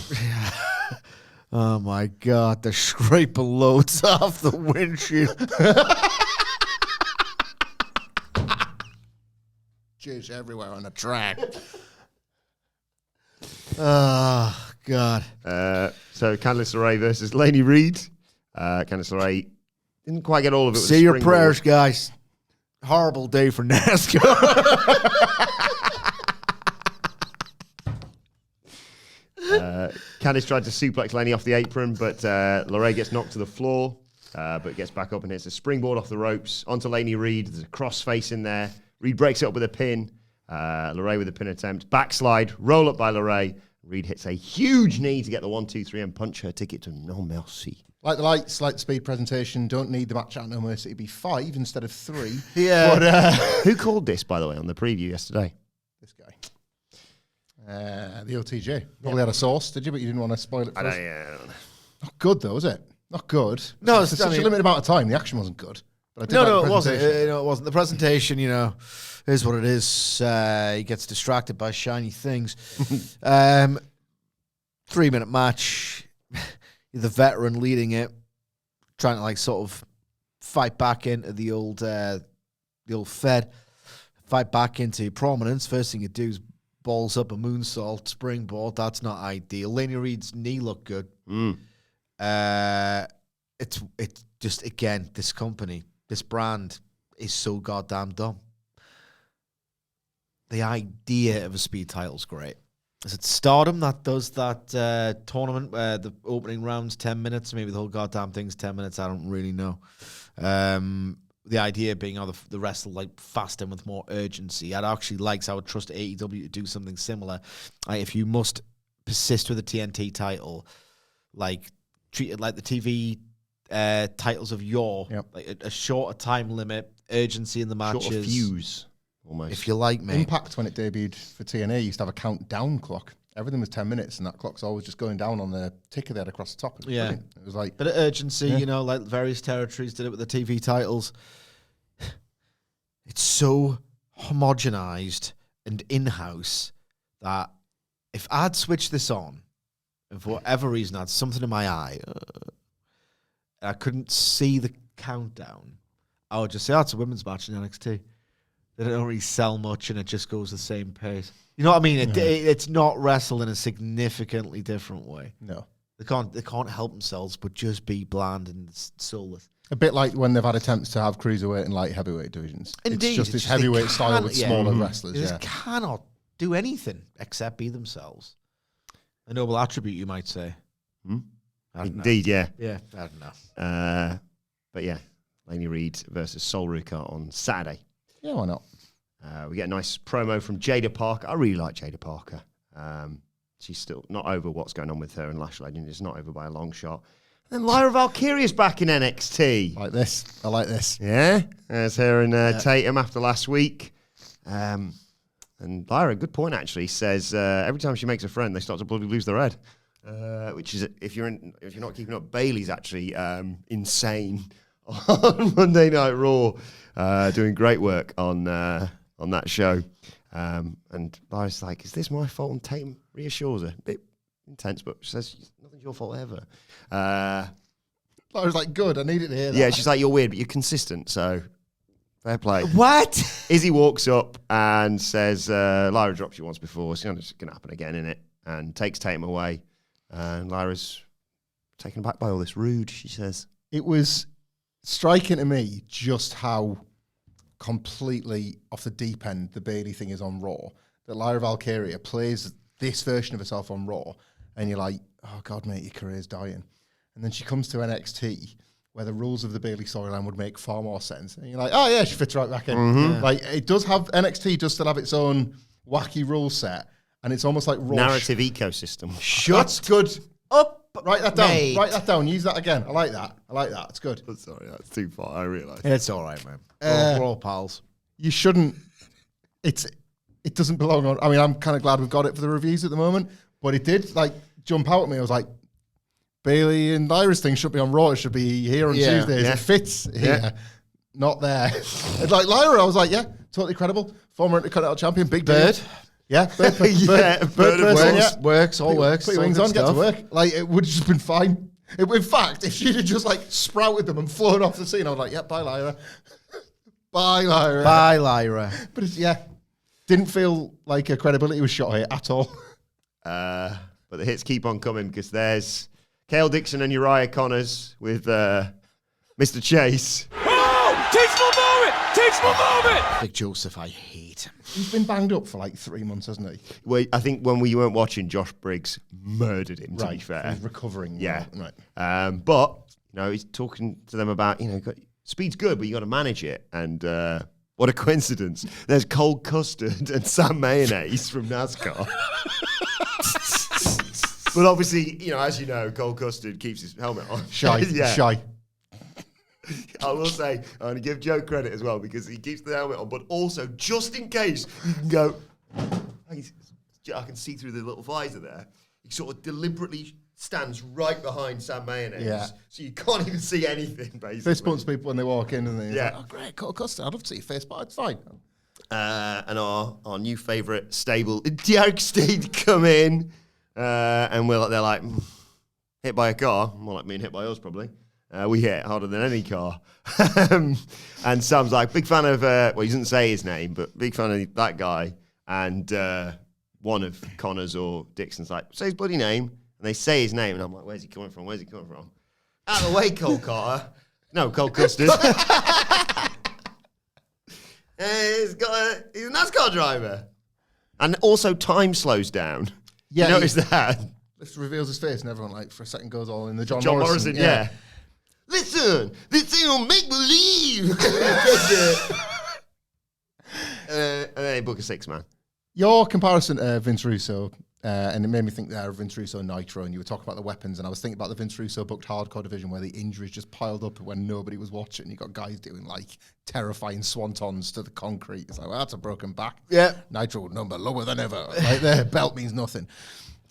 Oh, my God. They're scraping loads off the windshield. Jish everywhere on the track. Oh, God. So Candice LeRae versus Lainey Reed. Candice LeRae didn't quite get all of it. With Say your prayers, guys. Horrible day for NASCAR. Candice tried to suplex Lainey off the apron, but LeRae gets knocked to the floor, but gets back up and hits a springboard off the ropes onto Lainey Reed. There's a crossface in there. Reed breaks it up with a pin. LeRae with a pin attempt. Backslide, roll up by LeRae. Reed hits a huge knee to get the 1, 2, 3 and punch her ticket to No Mercy. Like the lights, like the speed presentation, don't need the match at No Mercy to be 5 instead of 3. Yeah. But, Who called this, by the way, on the preview yesterday? this guy. The OTJ. Probably had a source, did you? But you didn't want to spoil it for us. Not good, though, is it? Not good. No, it's such a limited amount of time. The action wasn't good. But I did No, like no, the it wasn't. presentation. It wasn't. The presentation, is what it is. He gets distracted by shiny things. 3-minute match. The veteran leading it, trying to sort of fight back into the old Fed, fight back into prominence. First thing you do is balls up a moonsault, springboard. That's not ideal. Lainey Reed's knee looked good. It's just, again, this company, this brand is so goddamn dumb. The idea of a speed title is great. Is it Stardom that does that tournament where the opening round's 10 minutes? Maybe the whole goddamn thing's 10 minutes. I don't really know. The idea being the wrestle faster and with more urgency. I'd actually I would trust AEW to do something similar. If you must persist with a TNT title, treat it like the TV titles of yore. Yep. A shorter time limit, urgency in the matches. Short of fuse, almost. If you like, mate. Impact, when it debuted for TNA, used to have a countdown clock. Everything was 10 minutes, and that clock's always just going down on the ticker they had across the top. It was brilliant. It was bit of urgency, like various territories did it with the TV titles. It's so homogenized and in-house that if I'd switched this on, and for whatever reason I had something in my eye, and I couldn't see the countdown, I would just say, it's a women's match in NXT. They don't really sell much, and it just goes the same pace. You know what I mean? It's not wrestled in a significantly different way. No. They can't help themselves but just be bland and soulless. A bit like when they've had attempts to have cruiserweight and light heavyweight divisions. Indeed. It's just this heavyweight style with smaller They wrestlers. just cannot do anything except be themselves. A noble attribute, you might say. Indeed, yeah. Yeah, I don't know. But yeah, Lainey Reed versus Sol Ruka on Saturday. Yeah, why not? We get a nice promo from Jada Parker. I really like Jada Parker. She's still not over what's going on with her and Lash Legend. It's not over by a long shot. And then Lyra Valkyria's back in NXT. Like this. I like this. Yeah, there's her and Tatum after last week. And Lyra, good point actually, says every time she makes a friend, they start to bloody lose their head. Which is, if you're not keeping up, Bailey's actually insane on Monday Night Raw, doing great work on that show. And Lyra's like, "Is this my fault?" And Tatum reassures her, a bit intense, but she says, "Nothing's your fault ever." I was like, good, I needed to hear that. Yeah, she's like, "You're weird, but you're consistent, so fair play." What? Izzy walks up and says, Lyra dropped you once before, so it's going to happen again, innit? And takes Tatum away. And Lyra's taken aback by all this. Rude, she says. It was striking to me just how completely off the deep end the Bailey thing is on Raw. That Lyra Valkyria plays this version of herself on Raw, and you're like, oh God, mate, your career's dying. And then she comes to NXT, where the rules of the Bailey storyline would make far more sense. And you're like, oh yeah, she fits right back in. Mm-hmm. Like, it does have, NXT does still have its own wacky rule set, and it's almost like Raw. Narrative ecosystem. That's good. Up. Write that down. Mate. Write that down. Use that again. I like that. It's good. Oh, sorry, that's too far. I realise. It's all right, man. We're all pals. You shouldn't. It doesn't belong on. I mean, I'm kind of glad we've got it for the reviews at the moment, but it did like jump out at me. I was like, Bailey and Lyra's thing should be on Raw. It should be here on Tuesdays. Yeah. It fits here, not there. It's like Lyra, I was like, yeah, totally credible. Former Intercontinental Champion, big Bird. deal. Yeah, bird Works, works, all works. Put your wings on, get to work. Like, it would have just been fine. In fact, if she'd have just like sprouted them and flown off the scene, I was like, yeah, bye, Lyra. Bye, Lyra. Bye, Lyra. But didn't feel like a credibility was shot here at all. But the hits keep on coming because there's Cale Dixon and Uriah Connors with Mr. Chase. Oh! Teachable moment! Big Joseph, I hate him. He's been banged up for like 3 months, hasn't he? Well, I think when we weren't watching, Josh Briggs murdered him, to be fair. He's recovering. Yeah. Right. But, he's talking to them about, speed's good, but you got to manage it. And what a coincidence. There's Cold Custard and Sam Mayonnaise from NASCAR. But obviously, as you know, Cold Custard keeps his helmet on. Shy. I will say, I'm going to give Joe credit as well because he keeps the helmet on, but also, just in case, you can go, I can see through the little visor there. He sort of deliberately stands right behind Sam Mayonnaise, so you can't even see anything, basically. Fist bumps people when they walk in, and they're like, oh, great, Cold Custard, I'd love to see your face, but it's fine. And our new favourite stable, Dark State, come in, and they're like, hit by a car, more like being hit by us, probably. We hit harder than any car. And Sam's like, big fan of, he doesn't say his name, but big fan of that guy. And one of Connors or Dixon's like, say his bloody name. And they say his name. And I'm like, where's he coming from? Out of the way, Cole Carter. No, Cold Custard. He's a NASCAR driver. And also time slows down. Yeah, you notice that? This reveals his face, and everyone, like, for a second goes all in the John Morrison, yeah. Listen, this ain't make believe. And then they book a 6-man. Your comparison to Vince Russo, and it made me think there of Vince Russo Nitro, and you were talking about the weapons, and I was thinking about the Vince Russo booked hardcore division where the injuries just piled up when nobody was watching. You got guys doing like terrifying swantons to the concrete. It's like, well, that's a broken back. Yeah. Nitro number lower than ever. Like, their belt means nothing.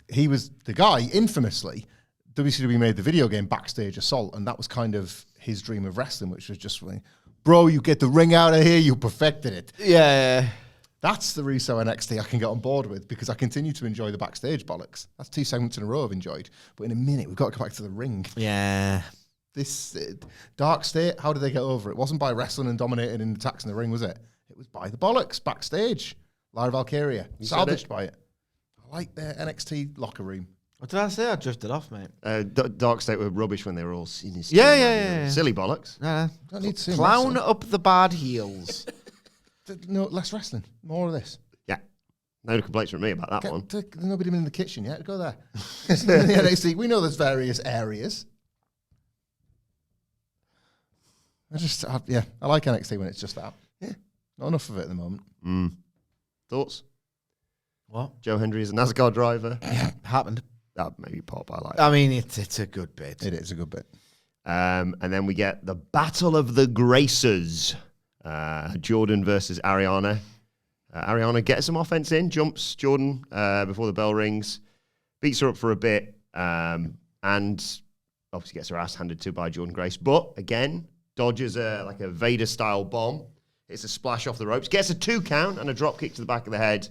He was the guy, infamously. WCW made the video game Backstage Assault, and that was kind of his dream of wrestling, which was just like, bro, you get the ring out of here, you perfected it. Yeah. That's the Russo NXT I can get on board with because I continue to enjoy the backstage bollocks. That's 2 segments in a row I've enjoyed. But in a minute, we've got to go back to the ring. Yeah. This Dark State, how did they get over it? It wasn't by wrestling and dominating in attacks in the ring, was it? It was by the bollocks backstage. Lyra Valkyria, salvaged by it. I like their NXT locker room. What did I say? I drifted off, mate. Dark State were rubbish when they were all sinister. Yeah. Silly bollocks. No. Don't need to see Clown wrestling. up the bad heels. No, less wrestling. More of this. Yeah. No complaints from me about that one. There's nobody been in the kitchen yet. Go there. In the NXT, we know there's various areas. I like NXT when it's just that. Yeah. Not enough of it at the moment. Thoughts? What? Joe Hendry is a NASCAR driver. Happened. That maybe pop. I like. I mean, it's a good bit. It is a good bit. And then we get the Battle of the Gracers. Jordan versus Ariana. Ariana gets some offense in, jumps Jordan before the bell rings, beats her up for a bit, and obviously gets her ass handed to by Jordan Grace. But again, dodges like a Vader-style bomb. It's a splash off the ropes. Gets a 2 count and a drop kick to the back of the head.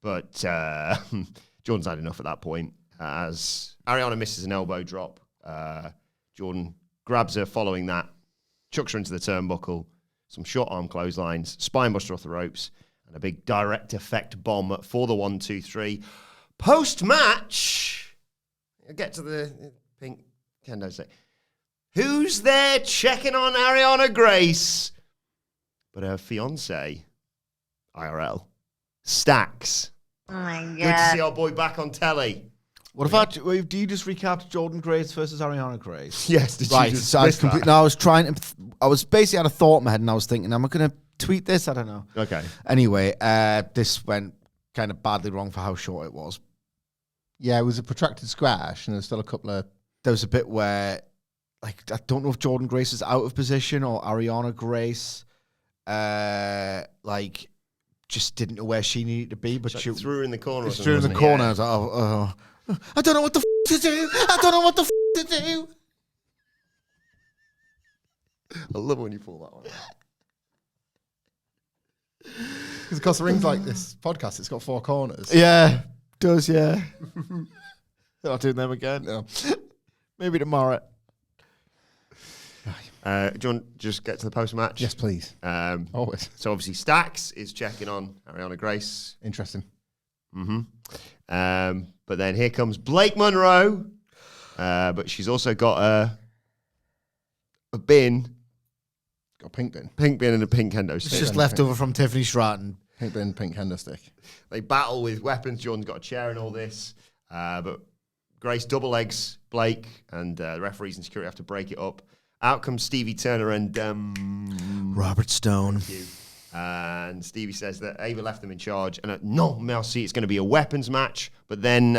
But Jordan's had enough at that point. As Ariana misses an elbow drop, Jordan grabs her following that, chucks her into the turnbuckle, some short arm clotheslines, spinebuster off the ropes, and a big direct effect bomb for the 1, 2, 3. Post-match, I'll get to the pink kendo say, who's there checking on Ariana Grace? But her fiance, IRL, Stacks. Oh my Good to see god. our boy back on telly. What if do you just recap Jordan Grace versus Ariana Grace? Yes, did Right, you just so I miss that? I was basically had a thought in my head and I was thinking, am I going to tweet this? I don't know. Okay. Anyway, this went kind of badly wrong for how short it was. Yeah, it was a protracted squash, and there's still a couple of... There was a bit where, like, I don't know if Jordan Grace is out of position or Ariana Grace, like, just didn't know where she needed to be, but she threw her in the corner. She threw her in the corner. I was like, oh, I don't know what the to do. I don't know what the to do. I love when you pull that one. Because, of course, the ring's like this podcast. It's got 4 corners. Yeah, does, yeah. Not doing them again. No. Maybe tomorrow. Do you want to just get to the post-match? Yes, please. Always. So, obviously, Stax is checking on Ariana Grace. Interesting. But then here comes Blake Monroe. But she's also got a bin. Got a pink bin. Pink bin and a pink kendo It's stick. just left over from Tiffany Stratton. Pink bin, pink kendo stick. They battle with weapons. Jordan's got a chair and all this. But Grace double legs Blake, and the referees and security have to break it up. Out comes Stevie Turner and Robert Stone. And Stevie says that Ava left them in charge. And no, Mercy, it's going to be a weapons match. But then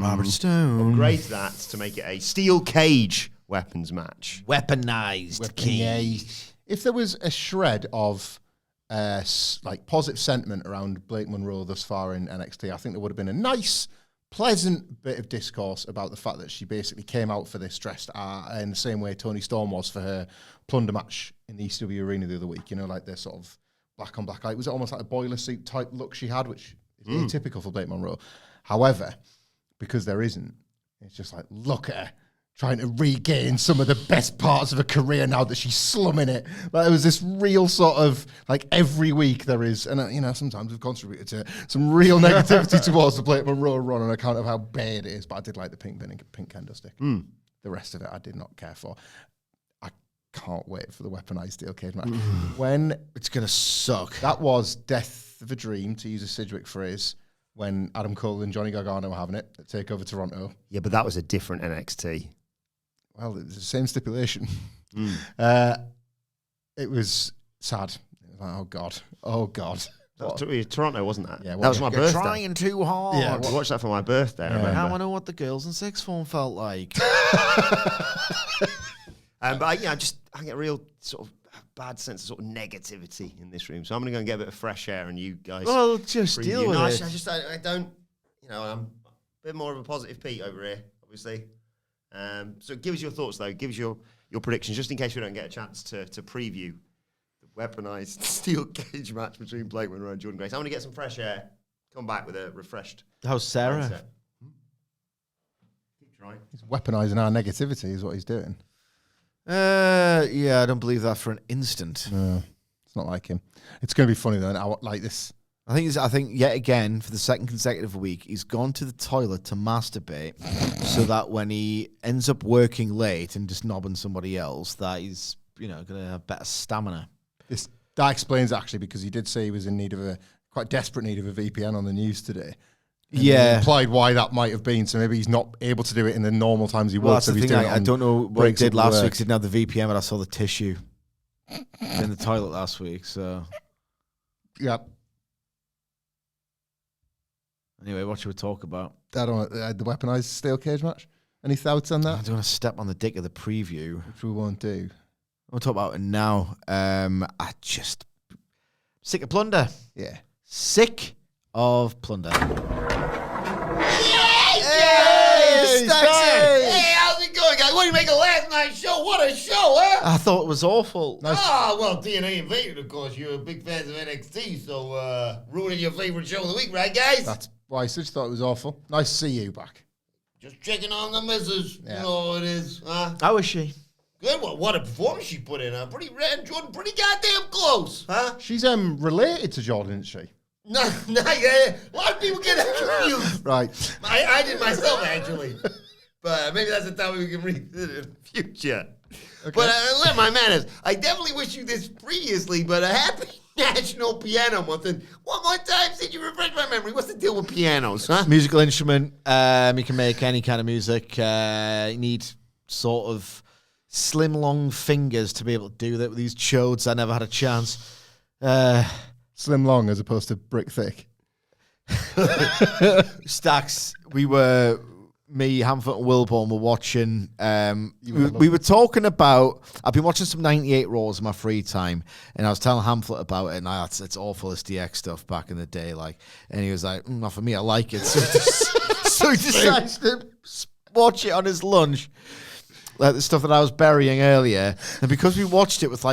Robert Stone upgrades that to make it a steel cage weapons match. Weaponized cage. If there was a shred of like positive sentiment around Blake Monroe thus far in NXT, I think there would have been a nice, pleasant bit of discourse about the fact that she basically came out for this dressed in the same way Toni Storm was for her plunder match in the ECW arena the other week. You know, like this sort of black on black. It was almost like a boiler suit type look she had, which is atypical for Blake Monroe. However, because there isn't, it's just like, look at her trying to regain some of the best parts of her career now that she's slumming it. Like, there was this real sort of, like, every week there is, and you know, sometimes we've contributed to it, some real negativity towards the Blake Monroe run on account of how bad it is, but I did like the pink bin and pink kendo stick. The rest of it I did not care for. I can't wait for the weaponized steel cage match. When It's going to suck. that was death of a dream, to use a Sidgwick phrase, when Adam Cole and Johnny Gargano were having it at TakeOver Toronto. Yeah, but that was a different NXT. Well, it was the same stipulation. It was sad. It was like, oh God. Toronto, wasn't that? Yeah, that was my You're birthday. trying too hard. Yeah, I watched that for my birthday. I remember. Now I know what the girls in sixth form felt like. But I get a real sort of bad sense of sort of negativity in this room. So I'm going to go and get a bit of fresh air, and you guys. Well, just preview. deal with No, it. I don't. You know, I'm a bit more of a positive Pete over here, obviously. So give us your thoughts, though. Give us your predictions, just in case we don't get a chance to preview the weaponized steel cage match between Blake Monroe and Jordan Grace. I want to get some fresh air. Come back with a refreshed. How's Sarah? mindset. Keep trying. He's weaponizing our negativity is what he's doing. Yeah, I don't believe that for an instant. No, it's not like him. It's going to be funny, though. And I like this. I think yet again, for the second consecutive week, he's gone to the toilet to masturbate so that when he ends up working late and just knobbing somebody else, that he's, going to have better stamina. That explains, actually, because he did say he was in need of quite desperate need of a VPN on the news today. And he implied why that might have been. So maybe he's not able to do it in the normal times he would. Well, that's so the he's thing. doing it I on don't know what he breaks did of last work. week. He didn't have the VPN, but I saw the tissue in the toilet last week. So Yeah. anyway, what should we talk about? I don't know, the weaponized steel cage match. Any thoughts on I that? don't want to step on the dick of the preview. Which we won't do. We'll talk about it now. I just sick of plunder. Yeah. Sick of plunder. Hey, how's it going, guys? What do you make of last night's show? What a show, huh? I thought it was awful. Well, TNA invaded, of course. You're big fans of NXT, so ruining your favorite show of the week, right, guys? That's why I just thought it was awful. Nice to see you back. Just checking on the missus. Yeah. You know how it is, huh? How is she? Good. What a performance she put in. Pretty red, Jordan. Pretty goddamn close, huh? She's related to Jordan, isn't she? No, yeah. A lot of people get that confused. Right. I did myself, actually. But maybe that's a topic we can revisit in the future. Okay. But let my manners. I definitely wish you this previously, but a happy National Piano Month. And one more time, since you refresh my memory, what's the deal with pianos, huh? Musical instrument. You can make any kind of music. You need sort of slim, long fingers to be able to do that with these chodes. I never had a chance. Slim long as opposed to brick thick. Stacks, me, Hamflet and Wilborn were watching. We were talking about. I've been watching some 98 Raws in my free time, and I was telling Hamflet about it. And it's awful, this DX stuff back in the day. And he was like, "Not for me. I like it." So he decides to watch it on his lunch, like the stuff that I was burying earlier. And because we watched it with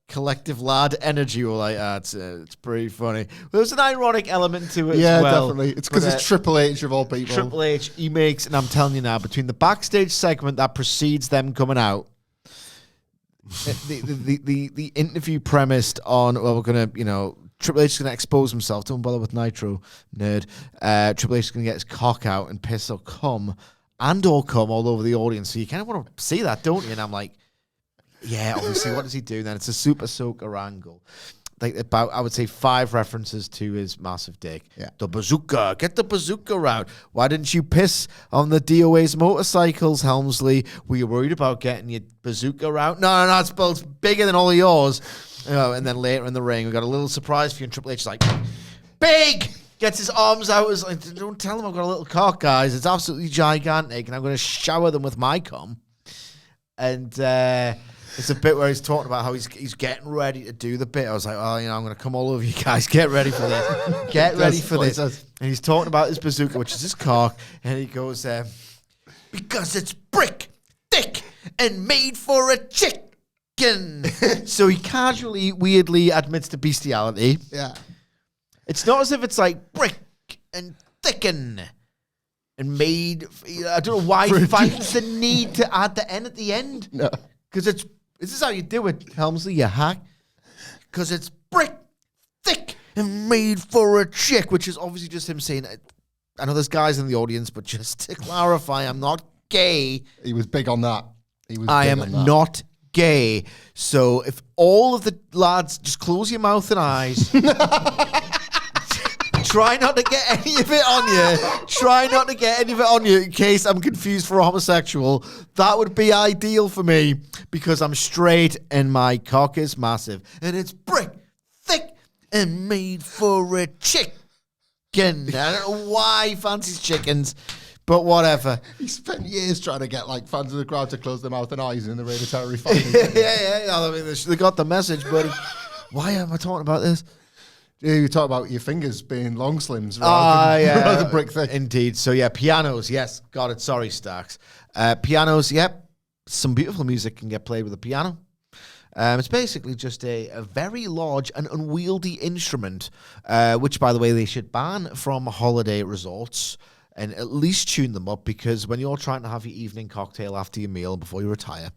collective lad energy, we're like, it's pretty funny. There's an ironic element to it as well. Yeah, definitely. It's because it's Triple H of all people. Triple H, he makes, and I'm telling you now, between the backstage segment that precedes them coming out, the interview premised on, we're going to, Triple H is going to expose himself. Don't bother with Nitro, nerd. Triple H is going to get his cock out and piss or cum all over the audience. So you kind of want to see that, don't you? And I'm like, yeah, obviously, what does he do then? It's a Super Soaker angle. About, I would say, 5 references to his massive dick. Yeah. The bazooka. Get the bazooka out. Why didn't you piss on the DOA's motorcycles, Helmsley? Were you worried about getting your bazooka out? No, it's bigger than all of yours. And then later in the ring, we got a little surprise for you, and Triple H is like, big! Gets his arms out. Is like, don't tell him I've got a little cock, guys. It's absolutely gigantic, and I'm going to shower them with my cum. And it's a bit where he's talking about how he's getting ready to do the bit. I was like, I'm going to come all over you guys. Get ready for this. Get ready for this. And he's talking about his bazooka, which is his cock. And he goes, because it's brick, thick, and made for a chicken. So he casually, weirdly admits to bestiality. Yeah. It's not as if it's like brick and thicken and made. I don't know why he finds the need to add the N at the end. No. Because this is how you do it, Helmsley, you hack. Because it's brick, thick, and made for a chick, which is obviously just him saying, I know there's guys in the audience, but just to clarify, I'm not gay. He was big on that. I am not gay. So if all of the lads, just close your mouth and eyes. Try not to get any of it on you. Try not to get any of it on you in case I'm confused for a homosexual. That would be ideal for me because I'm straight and my cock is massive. And it's brick, thick, and made for a chicken. I don't know why he fancies chickens, but whatever. He spent years trying to get fans of the crowd to close their mouth and eyes in the Raid of Terror fight. yeah. I mean, they got the message, buddy. Why am I talking about this? Yeah, you talk about your fingers being long slims rather than brick thick. Indeed. So, yeah, pianos, yes. Got it. Sorry, Stacks. Pianos, yep. Some beautiful music can get played with a piano. It's basically just a very large and unwieldy instrument, which, by the way, they should ban from holiday resorts and at least tune them up because when you're trying to have your evening cocktail after your meal before you retire,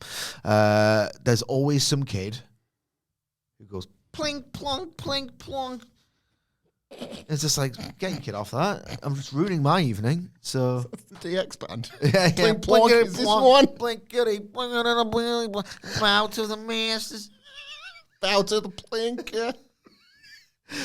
there's always some kid who goes, plink, plonk, plink, plonk. It's just like, get your kid off that. I'm just ruining my evening. So that's the DX band. Yeah. Plink, plonk, is this one? Blinkity, bow to the masses. Bow to the plink, yeah.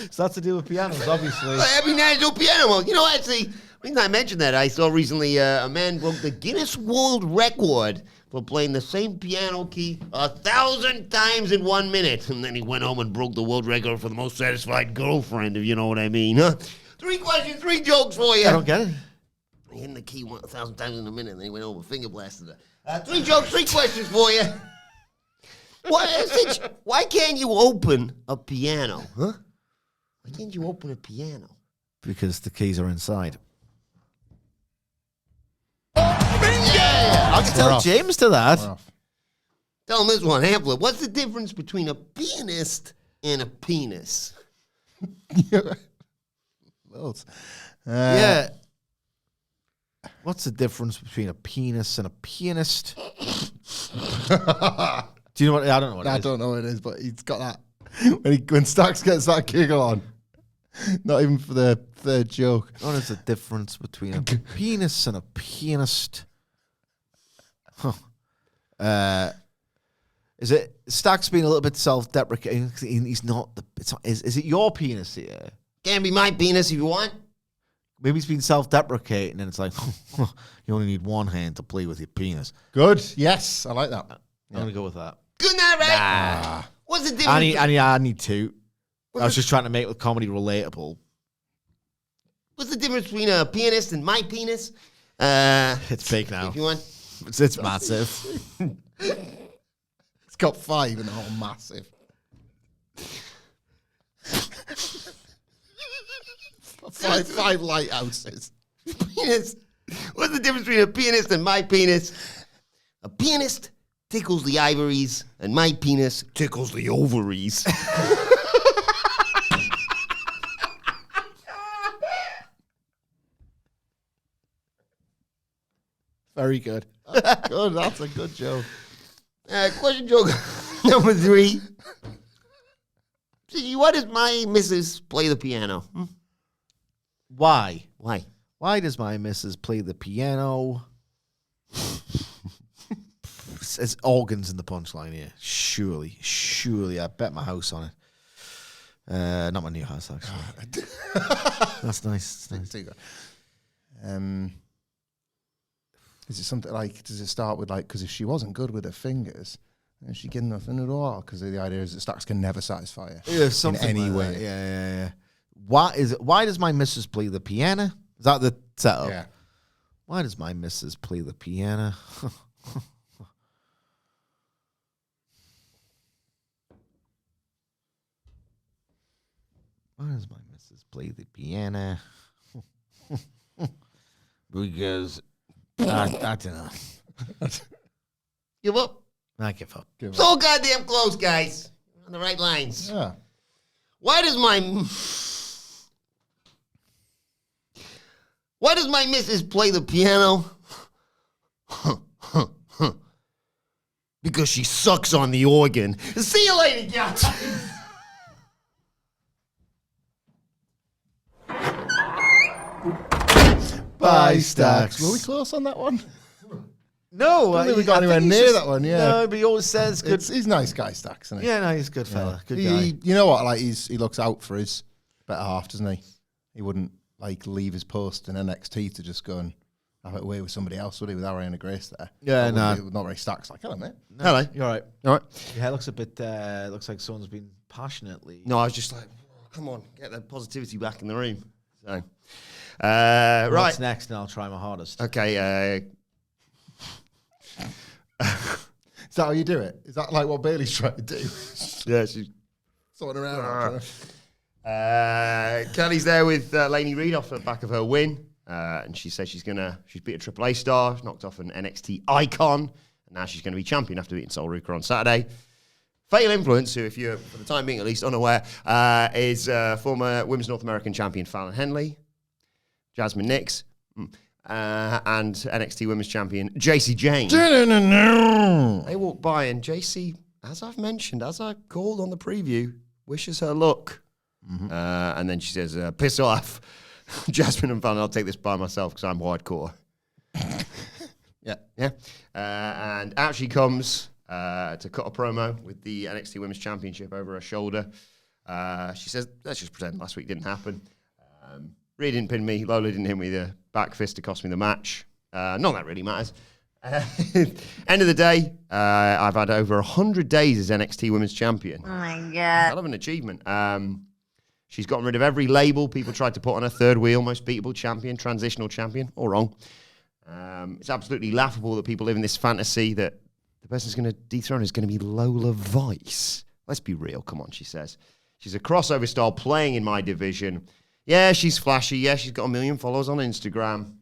So that's to do with pianos, obviously. Every night do piano. Well, actually, reason I mentioned that, I saw recently a man broke the Guinness World Record for playing the same piano key 1,000 times in 1 minute. And then he went home and broke the world record for the most satisfied girlfriend, if you know what I mean. Huh? 3 questions, 3 jokes for you. I don't get it. He hit the key 1,000 times in a minute, and then he went home and finger blasted her. 3 jokes, 3 questions for you. Why can't you open a piano, huh? Why can't you open a piano? Because the keys are inside. Yeah! I can tell James to that. Tell him this one, Hamlet. What's the difference between a pianist and a penis? Loads. Yeah. What's the difference between a penis and a pianist? Do you know what? I don't know what it is. I don't know what it is, but he's got that. When Stacks gets that giggle on, not even for the third joke. What is the difference between a penis and a pianist? Huh. Is it Stacks being a little bit self-deprecating? He's not the. Is it your penis here? Can be my penis if you want. Maybe he's been self-deprecating, and it's like you only need one hand to play with your penis. Good. Yes, I like that. I'm gonna go with that. Good night, right? What's the difference? I need two. I was just trying to make the comedy relatable. What's the difference between a pianist and my penis? It's big now. If you want. It's massive. It's got 5 and all massive. five lighthouses. Penis. What's the difference between a pianist and my penis? A pianist tickles the ivories, and my penis tickles the ovaries. Very good. Good, that's a good joke. Question joke number 3. See, why does my missus play the piano? Why? Why? Why does my missus play the piano? There's organs in the punchline here. Surely. I bet my house on it. Not my new house, actually. That's nice. That's nice. Is it something like, does it start with like, because if she wasn't good with her fingers, then she get nothing at all? Because the idea is that Stacks can never satisfy her in any way. That. Yeah. Why does my missus play the piano? Is that the setup? Yeah. Why does my missus play the piano? Why does my missus play the piano? Because I don't know. Give up. I give up. So goddamn close, guys. On the right lines. Yeah. Why does my missus play the piano? Because she sucks on the organ. See you later, guys. Bye, Stacks. Were we close on that one? No, I don't think we got anywhere near that one, yeah. No, but he always says good. He's a nice guy, Stacks, isn't he? Yeah, no, he's a good fella. Good guy. You know what? Like he looks out for his better half, doesn't he? He wouldn't like leave his post in NXT to just go and have it away with somebody else, would he? With Ariana Grace there. Yeah, no. Not very Stacks. Like, hello, mate. No, Hello. you're all right. All right. Your hair looks a bit. Looks like someone's been passionately. No, I was just like, come on, get the positivity back in the room. So, right. What's next? And I'll try my hardest. Okay. Is that how you do it? Is that like what Bailey's trying to do? Yeah, she's. Sorting around. Kelly's there with Lainey Reid off the back of her win. And she says she's beat a AAA star, she's knocked off an NXT icon, and now she's going to be champion after beating Sol Ruka on Saturday. Fatal Influence, who, if you're, for the time being at least, unaware, is former Women's North American champion Fallon Henley, Jasmine Nix, and NXT Women's Champion JC Jane. They walk by, and JC, as I've mentioned, as I called on the preview, wishes her luck. Mm-hmm. And then she says, piss off. Jasmine and Fallon, I'll take this by myself because I'm hardcore. Yeah. And out she comes to cut a promo with the NXT Women's Championship over her shoulder. She says, let's just pretend last week didn't happen. Rhea didn't pin me. Lola didn't hit me with a back fist to cost me the match. None of that really matters. End of the day, I've had over 100 days as NXT Women's Champion. Oh my God. Hell of an achievement. She's gotten rid of every label people tried to put on her: third wheel, most beatable champion, transitional champion. All wrong. It's absolutely laughable that people live in this fantasy that the person who's going to dethrone is going to be Lola Vice. Let's be real. Come on, she says. She's a crossover star playing in my division. Yeah, she's flashy. Yeah, she's got 1 million followers on Instagram.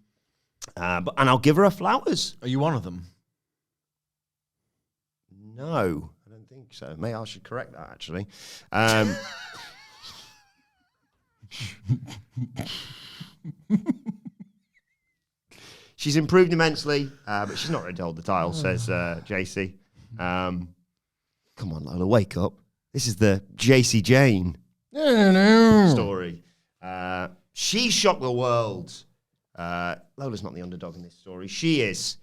And I'll give her her flowers. Are you one of them? No, I don't think so. Maybe I should correct that, actually. She's improved immensely, but she's not ready to hold the title, says JC. Come on, Lola, wake up. This is the JC Jane story. She shocked the world. Lola's not the underdog in this story. She is.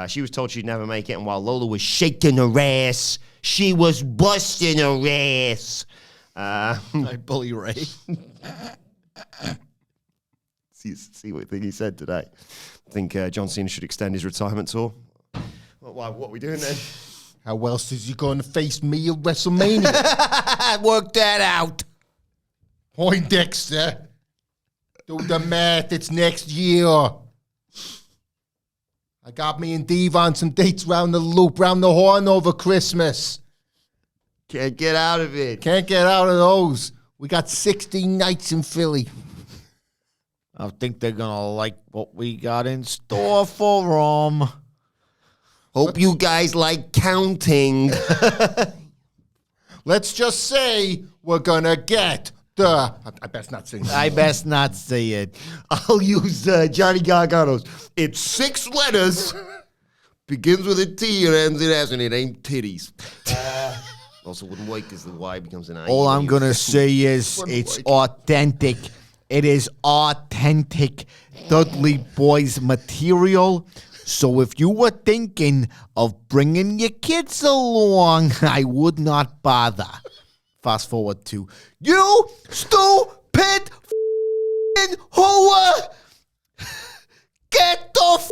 She was told she'd never make it, and while Lola was shaking her ass, she was busting her ass. Like Bully Ray. See what thing he said today. I think John Cena should extend his retirement tour. What are we doing then? How else is he going to face me at WrestleMania? Work that out. Poindexter. Do the math. It's next year. I got me and Devon some dates round the loop, round the horn over Christmas. Can't get out of it. Can't get out of those. We got 16 nights in Philly. I think they're going to like what we got in store for them. Hope you guys like counting. Let's just say we're going to get the... I best not sing. I best not say it. I'll use Johnny Gargano's. It's 6 letters. Begins with a T and ends in S, and it ain't titties. Also wouldn't work because the Y becomes an I. All I'm going to say is it's authentic. It is authentic Dudley Boys material. So if you were thinking of bringing your kids along, I would not bother. Fast forward to, you stupid f***ing whore! Get the f***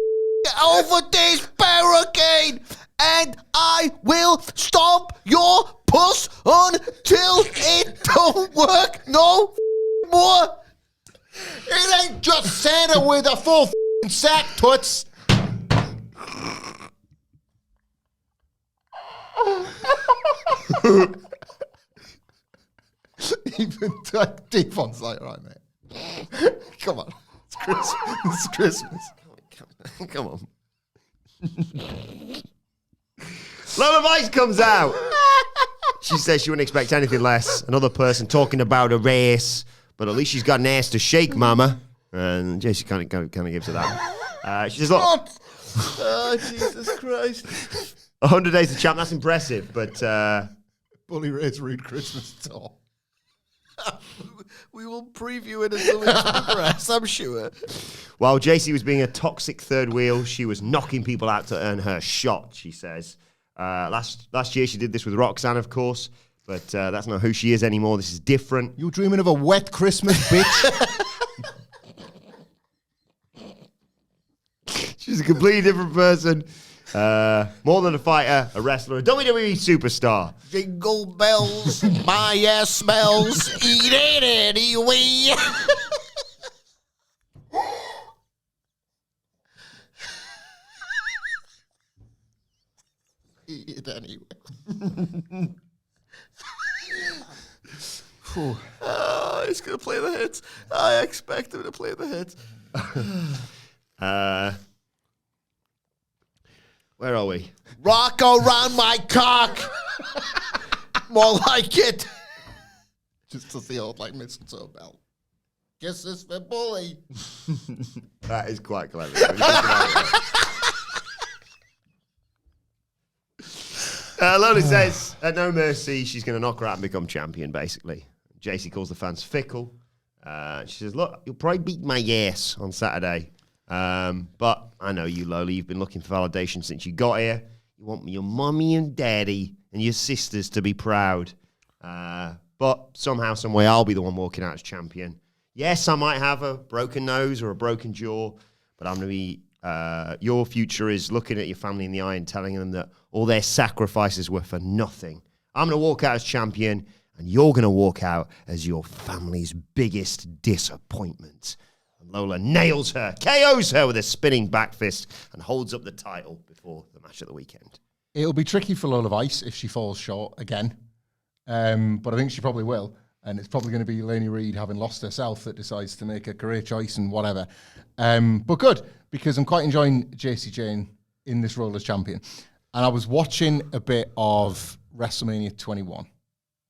over this barricade, and I will stomp your puss until it don't work no more. It ain't just Santa with a full sack, toots. Even Devon's like, right, mate. Come on. It's Christmas. It's Christmas. Come on. Lola Vice comes out. She says she wouldn't expect anything less. Another person talking about a race, but at least she's got an ass to shake, mama. And Jesse kind of gives her that. She says, look. Oh, Jesus Christ. 100 days to champ, that's impressive, but... Bully Ray's rude Christmas tour. We will preview it until it's progress, I'm sure. While JC was being a toxic third wheel, she was knocking people out to earn her shot, she says. Last year she did this with Roxanne, of course, but that's not who she is anymore. This is different. You dreaming of a wet Christmas, bitch? She's a completely different person. More than a fighter, a wrestler, a WWE superstar. Jingle bells, my ass smells, eat it anyway. Eat it anyway. He's going to play the hits. I expect him to play the hits. Where are we? Rock around my cock. More like it. Just to the old, like, mistletoe bell. Kisses for Bully. That is quite clever. Lola says, at No Mercy, she's going to knock her out and become champion, basically. JC calls the fans fickle. She says, look, you'll probably beat my ass on Saturday. But I know you, Lola. You've been looking for validation since you got here. You want your mommy and daddy and your sisters to be proud. But somehow, some way, I'll be the one walking out as champion. Yes, I might have a broken nose or a broken jaw, but I'm going to be... your future is looking at your family in the eye and telling them that all their sacrifices were for nothing. I'm going to walk out as champion, and you're going to walk out as your family's biggest disappointment. And Lola nails her, KOs her with a spinning back fist, and holds up the title before the match at the weekend. It'll be tricky for Lola Vice if she falls short again. But I think she probably will. And it's probably going to be Lainey Reed, having lost herself, that decides to make a career choice and whatever. But good, because I'm quite enjoying JC Jane in this role as champion. And I was watching a bit of WrestleMania 21.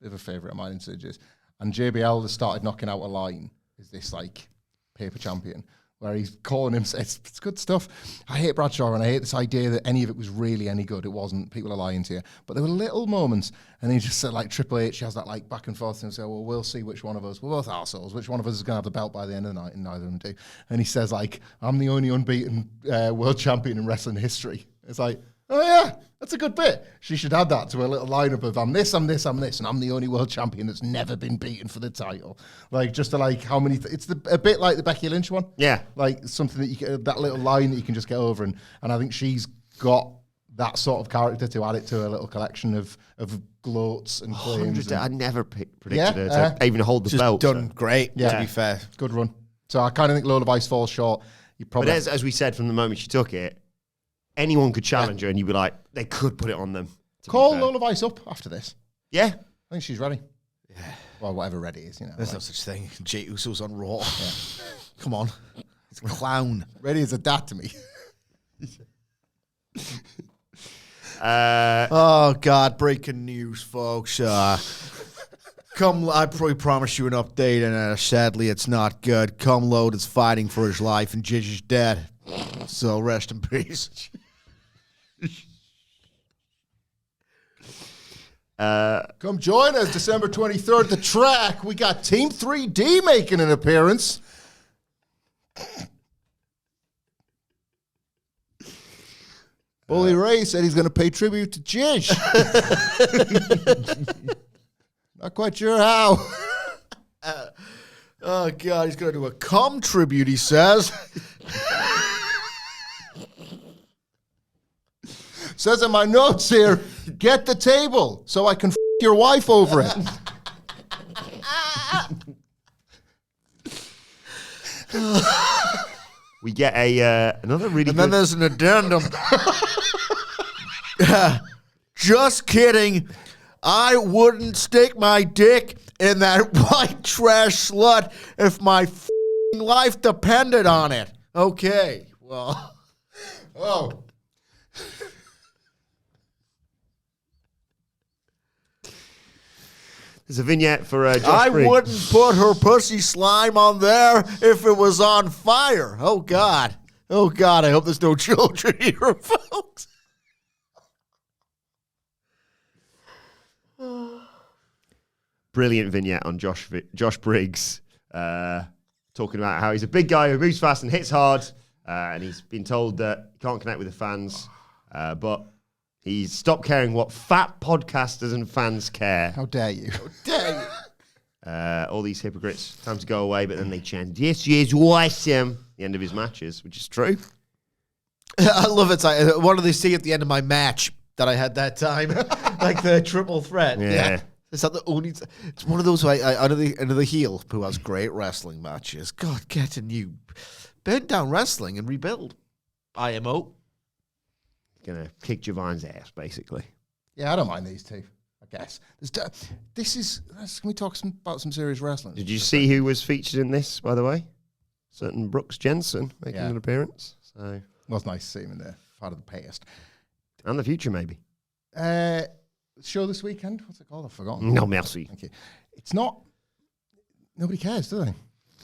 Bit of a favourite of mine in Surges. And JBL has started knocking out a line as this, like, paper champion, where he's calling him, it's good stuff. I hate Bradshaw, and I hate this idea that any of it was really any good. It wasn't. People are lying to you. But there were little moments, and he just said, like, Triple H has that, like, back and forth, and say, well, we'll see which one of us, we're both arseholes, which one of us is going to have the belt by the end of the night, and neither of them do. And he says, like, I'm the only unbeaten world champion in wrestling history. It's like, oh, yeah, that's a good bit. She should add that to a little lineup of I'm this, I'm this, I'm this, and I'm the only world champion that's never been beaten for the title. Like, just to, like, how many... it's a bit like the Becky Lynch one. Yeah. Like, something that you can... that little line that you can just get over. And I think she's got that sort of character to add it to a little collection of gloats and claims. I never predicted her to even hold the Just belt. done great, Yeah. to be fair. Good run. So I kind of think Lola Vice falls short. You probably But as we said from the moment she took it, anyone could challenge her, and you'd be like, they could put it on them. call Lola Vice up after this. Yeah. I think she's ready. Yeah. Well, whatever ready is, you know. There's no such thing. Jey Uso's on Raw. Yeah. Come on. He's a clown. Ready as a dad to me. Oh, God. Breaking news, folks. I probably promised you an update, and sadly, it's not good. Cumload is fighting for his life, and Jizz is dead. So rest in peace. Come join us December 23rd, The Track. We got Team 3D making an appearance. Bully Ray said he's going to pay tribute to Jish. Not quite sure how. Oh, God, he's going to do a cum tribute, he says. Says in my notes here, get the table so I can your wife over it. We get another really And then good... there's an addendum. Just kidding. I wouldn't stick my dick in that white trash slut if my life depended on it. Okay, well. Oh. There's a vignette for Josh I Briggs. wouldn't put her pussy slime on there if it was on fire. Oh, God. Oh, God, I hope there's no children here, folks. Brilliant vignette on Josh Briggs talking about how he's a big guy who moves fast and hits hard, and he's been told that he can't connect with the fans, but he's stopped caring what fat podcasters and fans care. How dare you? All these hypocrites, time to go away, but then they chant, "Yes, yes, awesome," at the end of his matches, which is true. I love it. Like, what do they see at the end of my match that I had that time? Like the triple threat. Yeah. Is that the only? It's one of those under the heel who has great wrestling matches. God, get a new bend down wrestling and rebuild. IMO. Gonna kick Javine's ass, basically. Yeah, I don't mind these two, I guess. Can we talk about some serious wrestling? Did you see who was featured in this, by the way? Certain Brooks Jensen making an appearance. So, It was nice to see him in there, part of the past. and the future, maybe. Show this weekend? What's it called? I've forgotten. No merci. Thank you. It's not. Nobody cares, do they?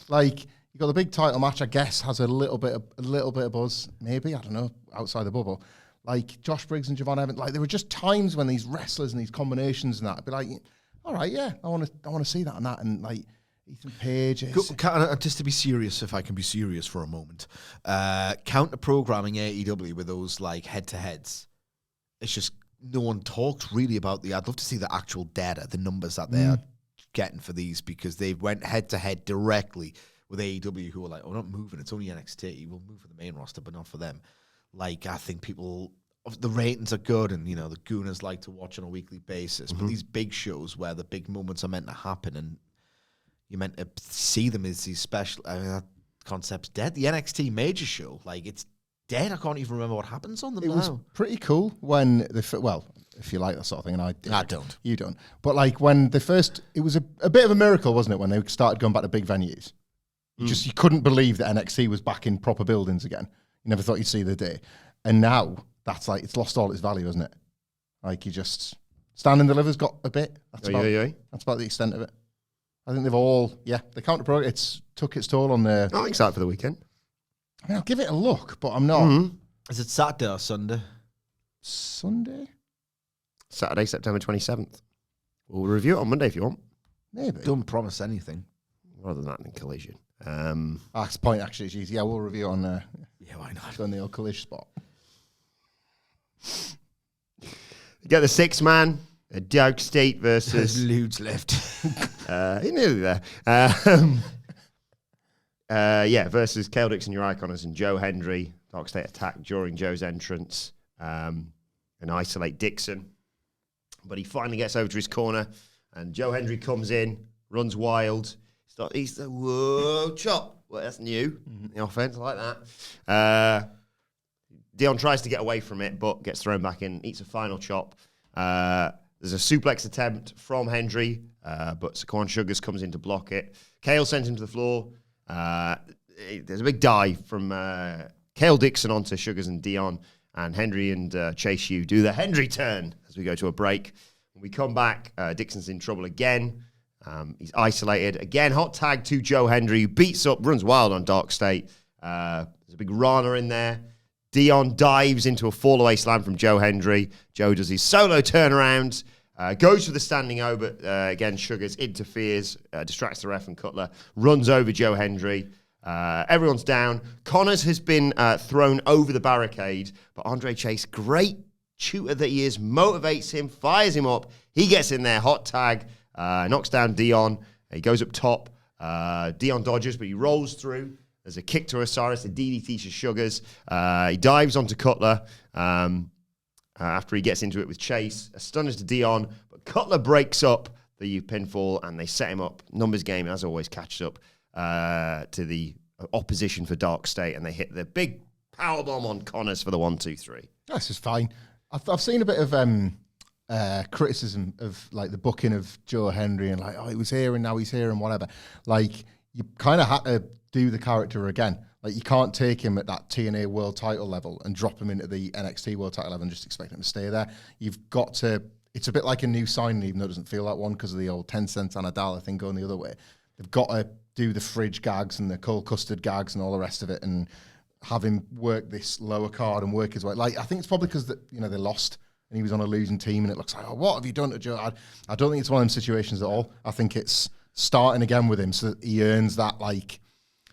Like you got the big title match. I guess has a little bit of buzz. Maybe I don't know. Outside the bubble, like Josh Briggs and Javon Evans. Like there were just times when these wrestlers and these combinations and that. I'd be like, all right, yeah, I want to see that and that. And like Ethan Page. Just to be serious, if I can be serious for a moment, counter programming AEW with those like head to heads. It's just. No one talks really about I'd love to see the actual data, the numbers that they are getting for these, because they went head to head directly with AEW, who are like, "Oh, not moving. It's only NXT. We'll move for the main roster, but not for them." Like, I think the ratings are good, and the Gooners like to watch on a weekly basis. But these big shows where the big moments are meant to happen, and you're meant to see them as these special. That concept's dead. The NXT major show, like it's. Dead. I can't even remember what happens on them now. It was pretty cool when if you like that sort of thing, and I don't. You don't. But like when they first, it was a bit of a miracle, wasn't it, when they started going back to big venues? You couldn't believe that NXT was back in proper buildings again. You never thought you'd see the day. And now that's like, it's lost all its value, isn't it? Like you just, Stand and Deliver's got a bit. That's about the extent of it. I think they've all, the counter pro, it's took its toll on the. I'm excited for the weekend. I mean, I'll give it a look, but I'm not. Mm-hmm. Is it Saturday or Sunday? Sunday? Saturday, September 27th. We'll review it on Monday if you want. Maybe. Don't promise anything. Rather than that in Collision. That's the point, actually. Geez. Yeah, we'll review it on why not? on the old Collision spot. You get the 6-man, a Dark State versus... Ludes left. You're nearly there. Versus Kale Dixon, your Iconners, and Joe Hendry. Dark State attack during Joe's entrance and isolate Dixon. But he finally gets over to his corner, and Joe Hendry comes in, runs wild. He's the whoa, chop. Well, that's new. The offense, I like that. Dion tries to get away from it, but gets thrown back in, eats a final chop. There's a suplex attempt from Hendry, but Saquon Sugars comes in to block it. Kale sends him to the floor. There's a big dive from Kale Dixon onto Sugars and Dion, and Hendry and Chase U do the Hendry turn as we go to a break. When we come back, Dixon's in trouble again. He's isolated. Again, hot tag to Joe Hendry, who beats up, runs wild on Dark State. There's a big Rana in there. Dion dives into a fall-away slam from Joe Hendry. Joe does his solo turnaround, goes for the standing O, but again, Sugars interferes, distracts the ref, and Cutler runs over Joe Hendry. Everyone's down. Connors has been thrown over the barricade, but Andre Chase, great shooter that he is, motivates him, fires him up. He gets in there, hot tag, knocks down Dion. He goes up top. Dion dodges, but he rolls through. There's a kick to Osiris, a DDT to Sugars. He dives onto Cutler after he gets into it with Chase. A stunner to Dion, but Cutler breaks up the pinfall, and they set him up. Numbers game, as always, catches up to the opposition for Dark State, and they hit the big powerbomb on Connors for the 1-2-3. This is fine. I've seen a bit of criticism of like the booking of Joe Hendry and like, oh, he was here and now he's here and whatever. Like, you kind of had to do the character again. Like, you can't take him at that TNA world title level and drop him into the NXT world title level and just expect him to stay there. You've got to, it's a bit like a new signing, even though it doesn't feel like one because of the old 10 cents on a dollar thing going the other way. They've got to do the fridge gags and the cold custard gags and all the rest of it and have him work this lower card and work his way. Like, I think it's probably because they lost and he was on a losing team and it looks like, oh, what have you done to Joe? I don't think it's one of them situations at all. I think it's starting again with him so that he earns that, like,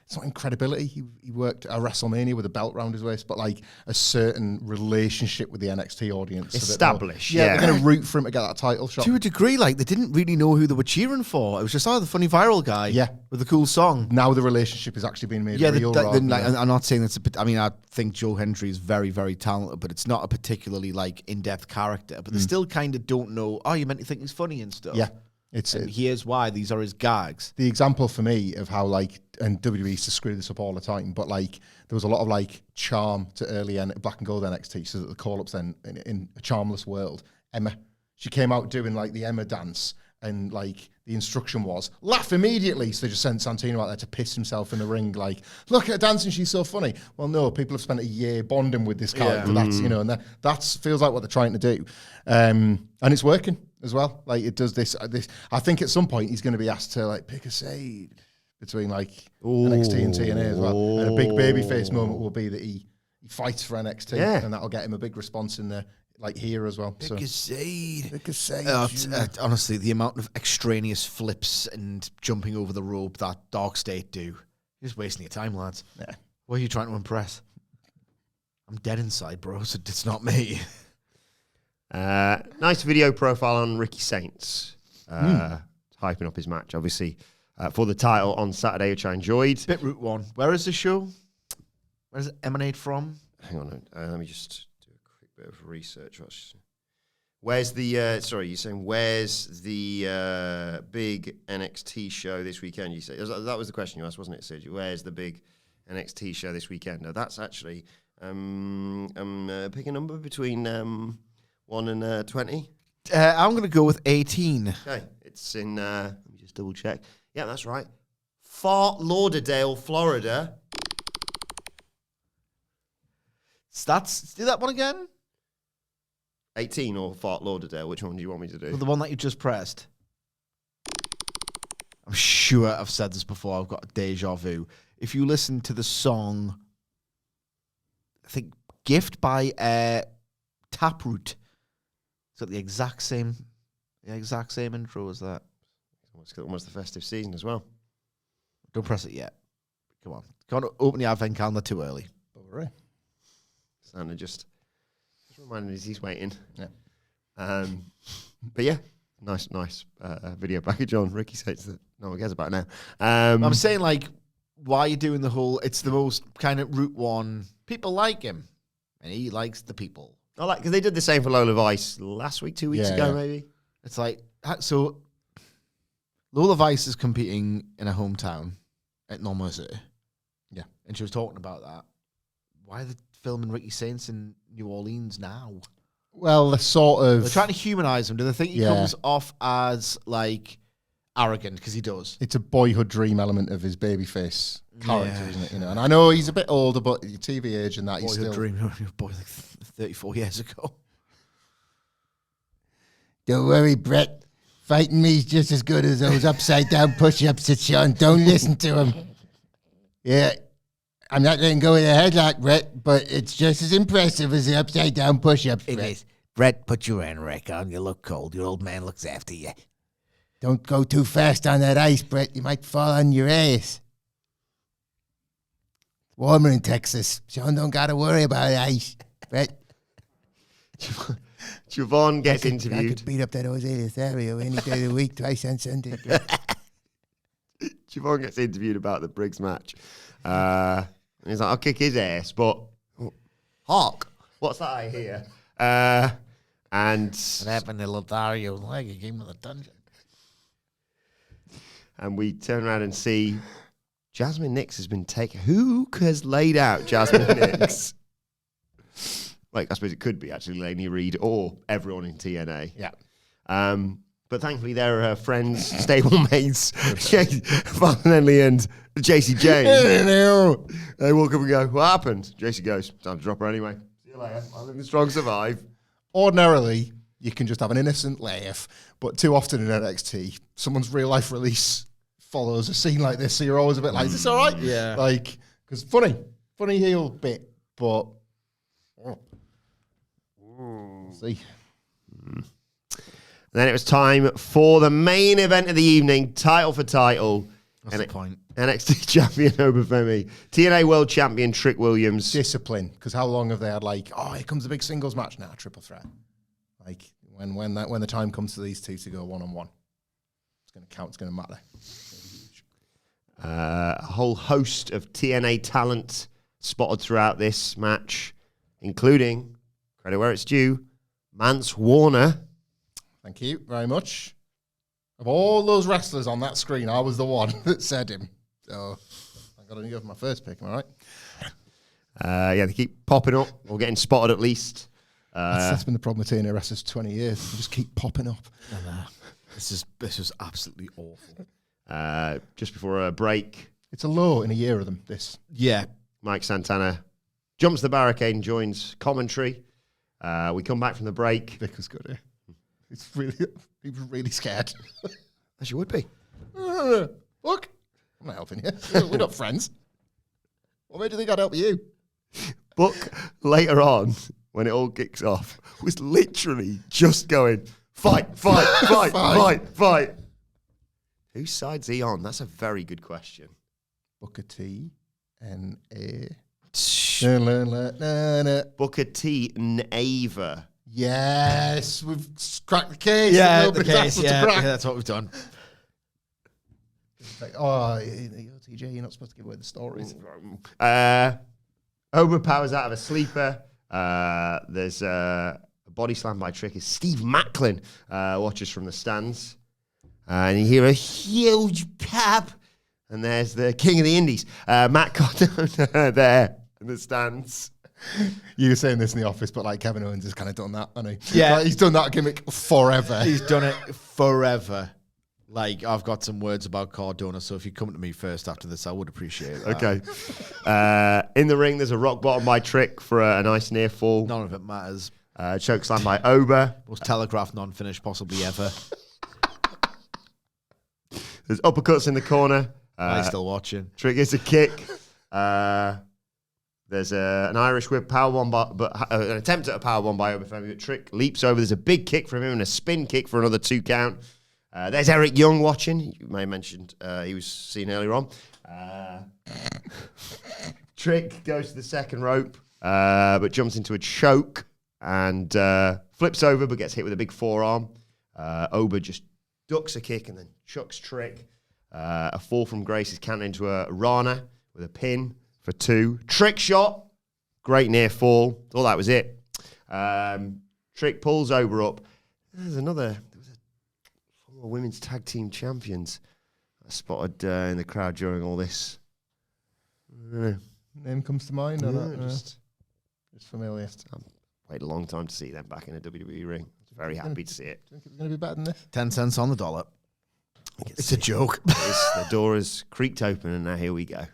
it's not incredibility. He worked at WrestleMania with a belt round his waist, but like a certain relationship with the NXT audience. Established, so they're going to root for him to get that title shot. To a degree, like, they didn't really know who they were cheering for. It was just, the funny viral guy with the cool song. Now the relationship is actually being made real. I'm not saying it's a bit, I mean, I think Joe Hendry is very, very talented, but it's not a particularly, like, in-depth character. But they still kind of don't know, you meant to think he's funny and stuff. Yeah. Here's why. These are his gags. The example for me of how, like, and WWE used to screw this up all the time, but like there was a lot of like charm to early Black and Gold NXT, so that the call-ups then in a charmless world, Emma, she came out doing like the Emma dance, and like the instruction was laugh immediately, so they just sent Santino out there to piss himself in the ring, like, look at her dancing, she's so funny. Well, no, people have spent a year bonding with this character. That's and that feels like what they're trying to do, and it's working as well. Like, it does this. I think at some point he's going to be asked to like pick a side between like NXT and TNA as well, and a big babyface moment will be that he fights for NXT, and that'll get him a big response in the like here as well. Pick a side. Pick a side. Honestly, the amount of extraneous flips and jumping over the rope that Dark State do, you're just wasting your time, lads. Yeah. What are you trying to impress? I'm dead inside, bro, so it's not me. Nice video profile on Ricky Saints, hyping up his match, obviously, for the title on Saturday, which I enjoyed. Bit Route 1. Where is the show? Where does it emanate from? Hang on, let me just do a quick bit of research. Where's the, sorry, you're saying, where's the big NXT show this weekend? You say that was the question you asked, wasn't it, Sid? Where's the big NXT show this weekend? No, that's actually, pick a number between 1 and 20. I'm going to go with 18. Okay, it's in, let me just double check. Yeah, that's right. Fort Lauderdale, Florida. Do that one again? 18 or Fort Lauderdale? Which one do you want me to do? The one that you just pressed. I'm sure I've said this before. I've got a deja vu. If you listen to the song, I think Gift by Taproot, it's got the exact same intro as that. It's got almost the festive season as well. Don't press it yet. Come on. Can't open the advent calendar too early. Alright. Santa just reminding us he's waiting. Yeah. But yeah, nice video package on Ricky Saints that no one cares about now. I'm saying, like, why are you doing the whole, it's the most kind of Route 1, people like him, and he likes the people. I like, because they did the same for Lola Vice last week, 2 weeks ago, maybe. It's like, so Lola Vice is competing in a hometown at No Mercy. and she was talking about that. Why are they filming Ricky Saints in New Orleans now? Well, they're trying to humanize him. Do they think he comes off as like arrogant? Because he does. It's a boyhood dream element of his babyface character, isn't it? You know, and I know he's a bit older, but TV age and that he's still dream. Boy, like 34 years ago. Don't worry, Brett. Fighting me's just as good as those upside down push-ups that Sean. Don't listen to him. Yeah, I'm not letting go of the headlock, Brett, but it's just as impressive as the upside down push-ups, Brett. It is. Brett, put your anorak on. You look cold. Your old man looks after you. Don't go too fast on that ice, Brett. You might fall on your ass. It's warmer in Texas. Sean don't got to worry about ice, Brett. Javon gets I interviewed. could beat up that Jose Lothario any day of the week, twice on Sunday. Javon gets interviewed about the Briggs match. And he's like, I'll kick his ass, but Hawk, what's that I hear? And What happened to Lothario's leg? He came to the dungeon. and we turn around and see Jasmine Nix has been taken. Who has laid out Jasmine Nix? Like, I suppose it could be actually Lainey Reed or everyone in TNA. Yeah. But thankfully, they're her friends, stablemates, Vanelli and JC Jane. They walk up and go, what happened? JC goes, time to drop her anyway. See you later. I think the strong survive. Ordinarily, you can just have an innocent laugh, but too often in NXT, someone's real life release follows a scene like this, so you're always a bit like, is this all right? Yeah. Like, because funny heel bit, but we'll see. Then it was time for the main event of the evening, title for title. That's the point. NXT champion Obafemi, TNA world champion Trick Williams. Discipline, because how long have they had like, oh, here comes the big singles match now, triple threat. Like when the time comes to these two to go one-on-one, it's going to count, it's going to matter. A whole host of TNA talent spotted throughout this match, including, credit where it's due, Mance Warner. Thank you very much. Of all those wrestlers on that screen, I was the one that said him. So I got to go for my first pick, am I right? Yeah, they keep popping up or getting spotted at least. That's been the problem with TNA wrestlers 20 years. They just keep popping up. This is absolutely awful. Just before a break, It's a low in a year of them, this. Yeah. Mike Santana jumps the barricade and joins commentary. We come back from the break. Vic was good here. He was really scared. As you would be. Look, I'm not helping you. We're not friends. What made you think I'd help you? Book later on, when it all kicks off, was literally just going, fight, fight, fight, fight, fight. Whose side's he on? That's a very good question. Booker T, N-A. Booker T, Nava. Yes, we've cracked the case. Yeah, the Nobody's case. asked us to Yeah, crack. that's what we've done. Like, oh, TJ, you're not supposed to give away the stories. Oba powers out of a sleeper. There's a body slam by Trick. Steve Macklin watches from the stands. And you hear a huge pap. And there's the king of the indies, Matt Cardona, there in the stands. You were saying this in the office, but like Kevin Owens has kind of done that, hasn't he? Yeah. Like, he's done that gimmick forever. He's done it forever. Like, I've got some words about Cardona, so if you come to me first after this, I would appreciate that. Okay. In the ring, there's a rock bottom by Trick for a nice near fall. None of it matters. Choke slam by Oba. Most telegraphed non-finish possibly ever. There's uppercuts in the corner. I'm still watching. Trick gets a kick. There's an Irish whip powerbomb, but an attempt at a powerbomb by Obafemi. But Trick leaps over. There's a big kick from him and a spin kick for another 2 count. There's Eric Young watching. You may have mentioned he was seen earlier on. Trick goes to the second rope, but jumps into a choke and flips over, but gets hit with a big forearm. Oba just ducks a kick and then chucks Trick. A fall from Grace is counted into a Rana with a pin for 2. Trick shot. Great near fall. All that was it. Trick pulls Oba up. There was a former women's tag team champions I spotted in the crowd during all this. name comes to mind? Or not? Just familiar. waited a long time to see them back in a WWE ring. Very happy to see it. Do you think it's going to be better than this? 10 cents on the dollar. It's a joke. The door has creaked open, and now here we go.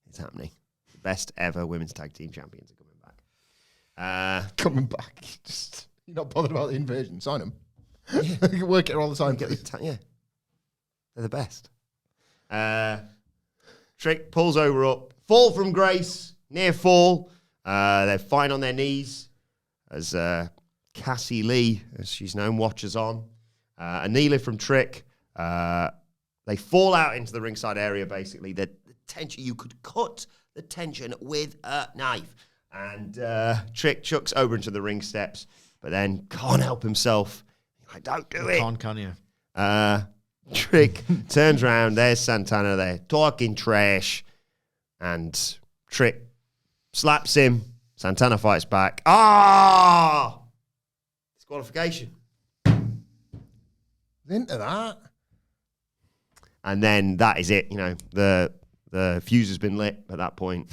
It's happening. The best ever women's tag team champions are coming back. Coming back. Just you're not bothered about the invasion. Sign them. You can work it all the time. Yeah, they're the best. Trick pulls over up. Fall from grace. Near fall. They're fine on their knees as Cassie Lee, as she's known, watches on. A kneeler from Trick. They fall out into the ringside area, basically. The tension, you could cut the tension with a knife. And Trick chucks over into the ring steps, but then can't help himself. Like, don't do it. Can you? Trick turns around. There's Santana there, talking trash. And Trick slaps him. Santana fights back. Disqualification. Into that. And then that is it. You know, the fuse has been lit at that point.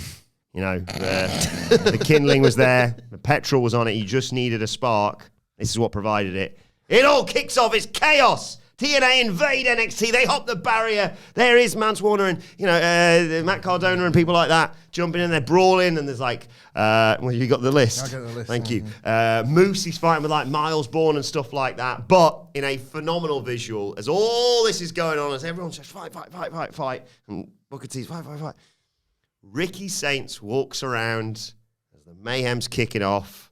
You know, the kindling was there. The petrol was on it. You just needed a spark. This is what provided it. It all kicks off. It's chaos. TNA invade NXT. They hop the barrier. There is Mance Warner and, you know, Matt Cardona and people like that jumping in. They're brawling. And there's like, well, you got the list. I got the list. Thank you. Moose, he's fighting with like Miles Bourne and stuff like that. But in a phenomenal visual, as all this is going on, as everyone says, fight. And Booker T's fight. Ricky Saints walks around as the mayhem's kicking off,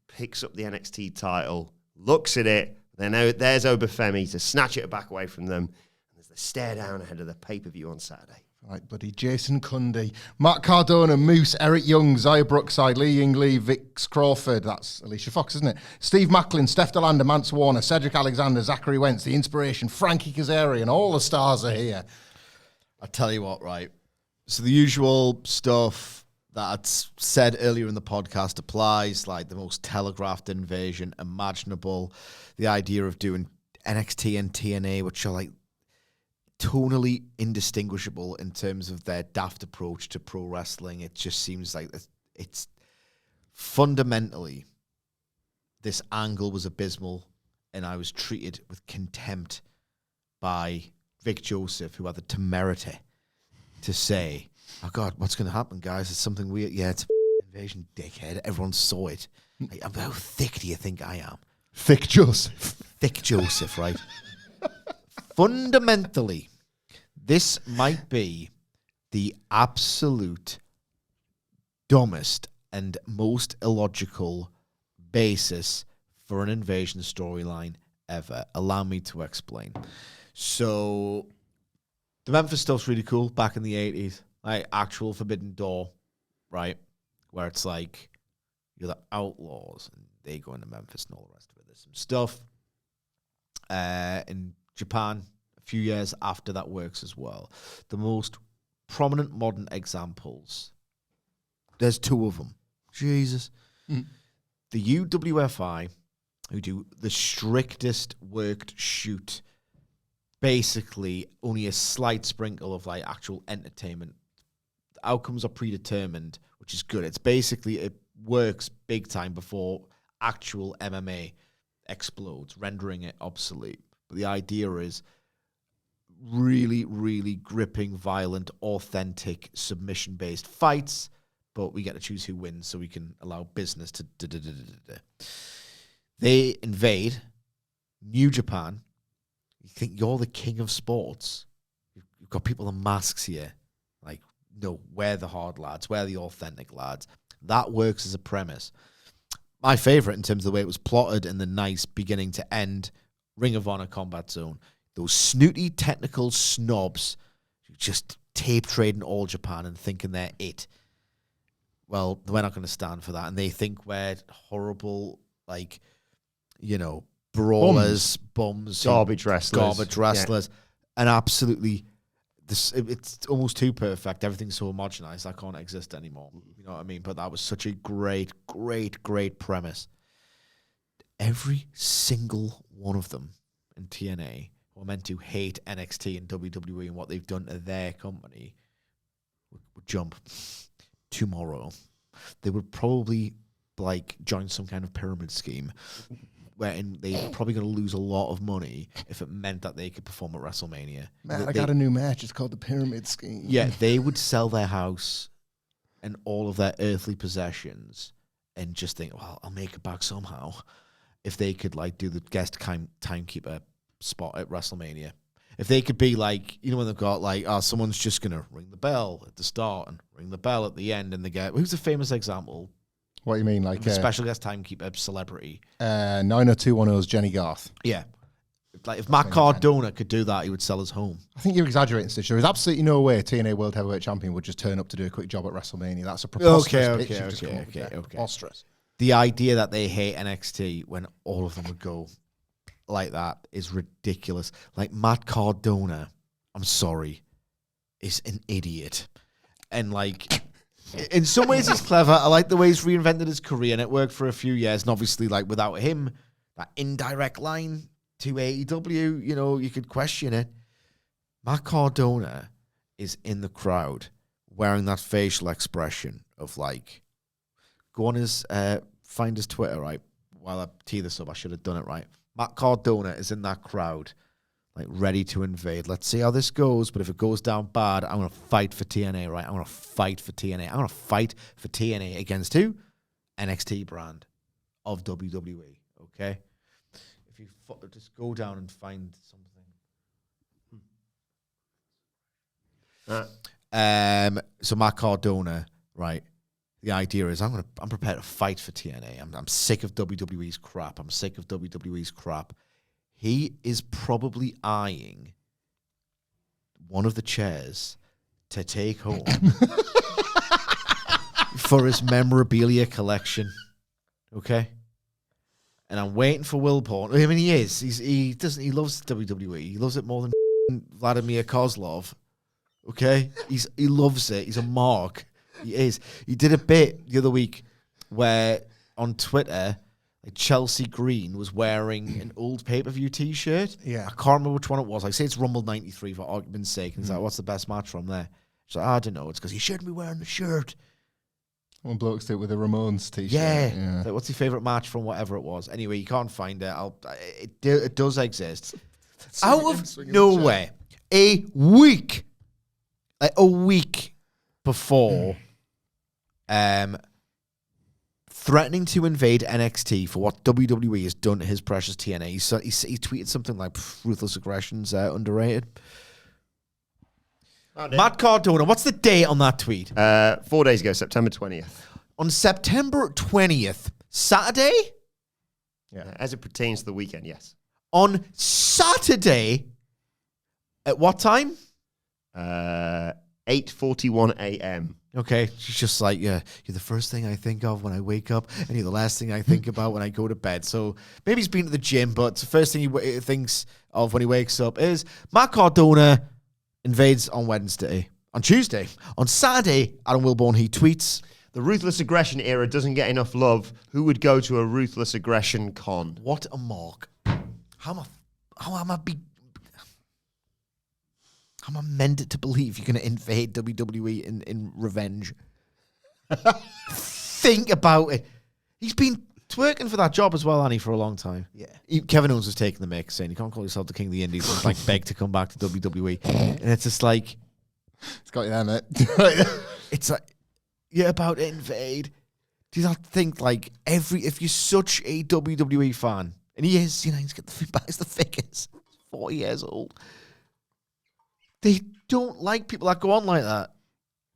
picks up the NXT title, looks at it. Then there's Obafemi to snatch it back away from them. And there's the stare down ahead of the pay-per-view on Saturday. Right, buddy. Jason Cundy, Matt Cardona, Moose, Eric Young, Zaya Brookside, Lee Ying Lee, Vix Crawford. That's Alicia Fox, isn't it? Steve Macklin, Steph DeLander, Mance Warner, Cedric Alexander, Zachary Wentz, The Inspiration, Frankie Kazarian. All the stars are here. I tell you what, right? So the usual stuff that I'd said earlier in the podcast applies, like the most telegraphed invasion imaginable. The idea of doing NXT and TNA, which are like tonally indistinguishable in terms of their daft approach to pro wrestling. It just seems like it's fundamentally, this angle was abysmal, and I was treated with contempt by Vic Joseph, who had the temerity to say, "Oh God, what's going to happen, guys? It's something weird." Yeah, it's invasion, dickhead. Everyone saw it. Like, how thick do you think I am? Thick Joseph. Thick Joseph, right? Fundamentally, this might be the absolute dumbest and most illogical basis for an invasion storyline ever. Allow me to explain. So, the Memphis stuff's really cool back in the 80s. Like, actual Forbidden Door, right? Where it's like, you're the outlaws, and they go into Memphis and all the rest of it. There's some stuff in Japan a few years after that works as well. The most prominent modern examples, there's two of them. Jesus. The UWFI, who do the strictest worked shoot, basically only a slight sprinkle of like actual entertainment. The outcomes are predetermined, which is good. It's basically, it works big time before actual MMA explodes, rendering it obsolete. But the idea is really, really gripping, violent, authentic, submission-based fights, but we get to choose who wins so we can allow business to... They invade New Japan. You think you're the king of sports. You've got people in masks here. Like, no, we're the hard lads. We're the authentic lads. That works as a premise. My favorite in terms of the way it was plotted and the nice beginning to end Ring of Honor Combat Zone. Those snooty technical snobs who just tape trading all Japan and thinking they're it. Well, we're not going to stand for that. And they think we're horrible, like, you know, brawlers, bums, Garbage wrestlers. Yeah. And absolutely, it's almost too perfect. Everything's so homogenized, that can't exist anymore. You know what I mean? But that was such a great, great, great premise. Every single one of them in TNA were meant to hate NXT and WWE and what they've done to their company would jump. tomorrow, they would probably like join some kind of pyramid scheme wherein they're probably going to lose a lot of money if it meant that they could perform at WrestleMania. Man, I got a new match. It's called the Pyramid Scheme. Yeah, they would sell their house and all of their earthly possessions and just think, well, I'll make it back somehow if they could like do the guest timekeeper spot at WrestleMania. If they could be like, you know, when they've got like, oh, someone's just going to ring the bell at the start and ring the bell at the end and they get, who's a famous example? What do you mean? Like a special guest timekeeper celebrity. 90210's Jenny Garth. Yeah. Like if Matt Cardona could do that, he would sell his home. I think you're exaggerating, Stitch. There is absolutely no way TNA World Heavyweight Champion would just turn up to do a quick job at WrestleMania. That's a preposterous pitch you've just come up with there. Preposterous. The idea that they hate NXT when all of them would go like that is ridiculous. Like Matt Cardona, I'm sorry, is an idiot. And like, in some ways he's clever. I like the way he's reinvented his career and it worked for a few years. And obviously, like without him, that indirect line to AEW, you know, you could question it. Matt Cardona is in the crowd wearing that facial expression of like, go on his, find his Twitter, right? While I tee this up, I should have done it right. Matt Cardona is in that crowd, like ready to invade. Let's see how this goes, but if it goes down bad, I'm going to fight for TNA, right? I'm going to fight for TNA. I'm going to fight for TNA against who? NXT brand of WWE, okay? If you just go down and find something. So Matt Cardona, right? The idea is I'm prepared to fight for TNA. I'm sick of WWE's crap. I'm sick of WWE's crap. He is probably eyeing one of the chairs to take home for his memorabilia collection. Okay? And I'm waiting for Will Bourne. I mean, he is. He loves WWE. He loves it more than Vladimir Kozlov. Okay? He loves it. He's a mark. He is. He did a bit the other week where on Twitter, like Chelsea Green was wearing an old pay-per-view T-shirt. Yeah. I can't remember which one it was. I say it's Rumble 93 for argument's sake. And he's like, what's the best match from there? She's like, I don't know. It's because he shouldn't be wearing the shirt. One bloke did it with a Ramones T-shirt. Yeah. Like, what's your favourite match from whatever it was? Anyway, you can't find it. It does exist. Out of nowhere, a week before threatening to invade NXT for what WWE has done to his precious TNA. He tweeted something like, ruthless aggression's underrated. Matt Cardona, what's the date on that tweet? 4 days ago, September 20th. On September 20th, Saturday? Yeah, as it pertains to the weekend, yes. On Saturday, at what time? 8:41 a.m. Okay, she's just like, yeah, you're the first thing I think of when I wake up, and you're the last thing I think about when I go to bed. So maybe he's been to the gym, but the first thing he thinks of when he wakes up is Matt Cardona invades on Tuesday. On Saturday, Adam Wilborn, he tweets, the ruthless aggression era doesn't get enough love. Who would go to a ruthless aggression con? What a mark. How am I meant to believe you're going to invade WWE in revenge? Think about it. He's been twerking for that job as well, Annie, for a long time. Yeah. Kevin Owens was taking the mic, saying you can't call yourself the king of the indies and like beg to come back to WWE. And it's just like, it's got you there, mate. it's like, you're about to invade. Do you not think like if you're such a WWE fan, and he is, you know, he's got the figures, 40 years old. They don't like people that go on like that.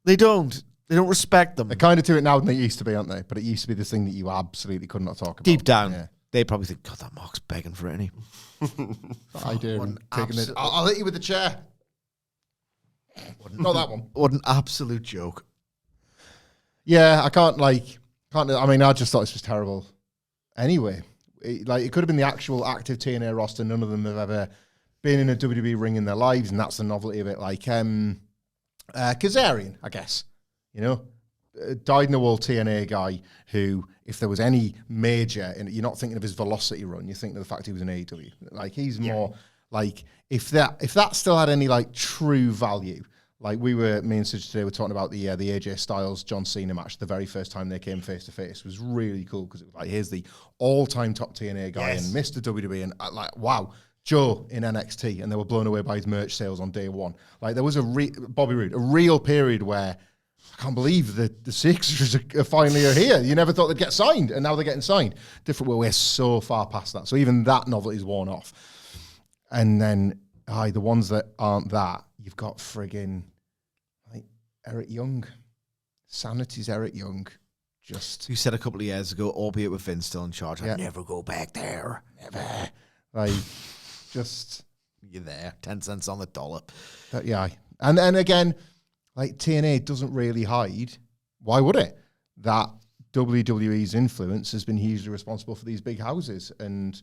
They don't. They don't respect them. They're kind of to it now than they used to be, aren't they? But it used to be this thing that you absolutely could not talk about. Deep down, they probably think, God, that Mark's begging for it, isn't he? idea of taking it. I'll hit you with the chair. Not that one. What an absolute joke. Yeah, I mean, I just thought this was terrible. Anyway, it could have been the actual active TNA roster. None of them have ever been in a WWE ring in their lives, and that's the novelty of it. Like Kazarian, I guess, you know, dyed-in-the-wool TNA guy who, if there was any major, and you're not thinking of his velocity run, you're thinking of the fact he was in AEW. Like he's more like if that still had any like true value. Like me and Sid today were talking about the AJ Styles John Cena match. The very first time they came face to face was really cool because it was like, here's the all-time top TNA guy and Mr. WWE, and like, wow, Joe in NXT, and they were blown away by his merch sales on day one. Like there was Bobby Roode, a real period where I can't believe that the Sixers are finally here. You never thought they'd get signed, and now they're getting signed. Different way, we're so far past that. So even that novelty's worn off. And then, the ones that aren't that, you've got friggin' like Eric Young. Sanity's Eric Young. Just You said a couple of years ago, albeit with Vince still in charge, Yeah. I'd never go back there. never. Like, just... You're there, 10 cents on the dollar. Yeah. And again, like TNA doesn't really hide. Why would it? That WWE's influence has been hugely responsible for these big houses. And,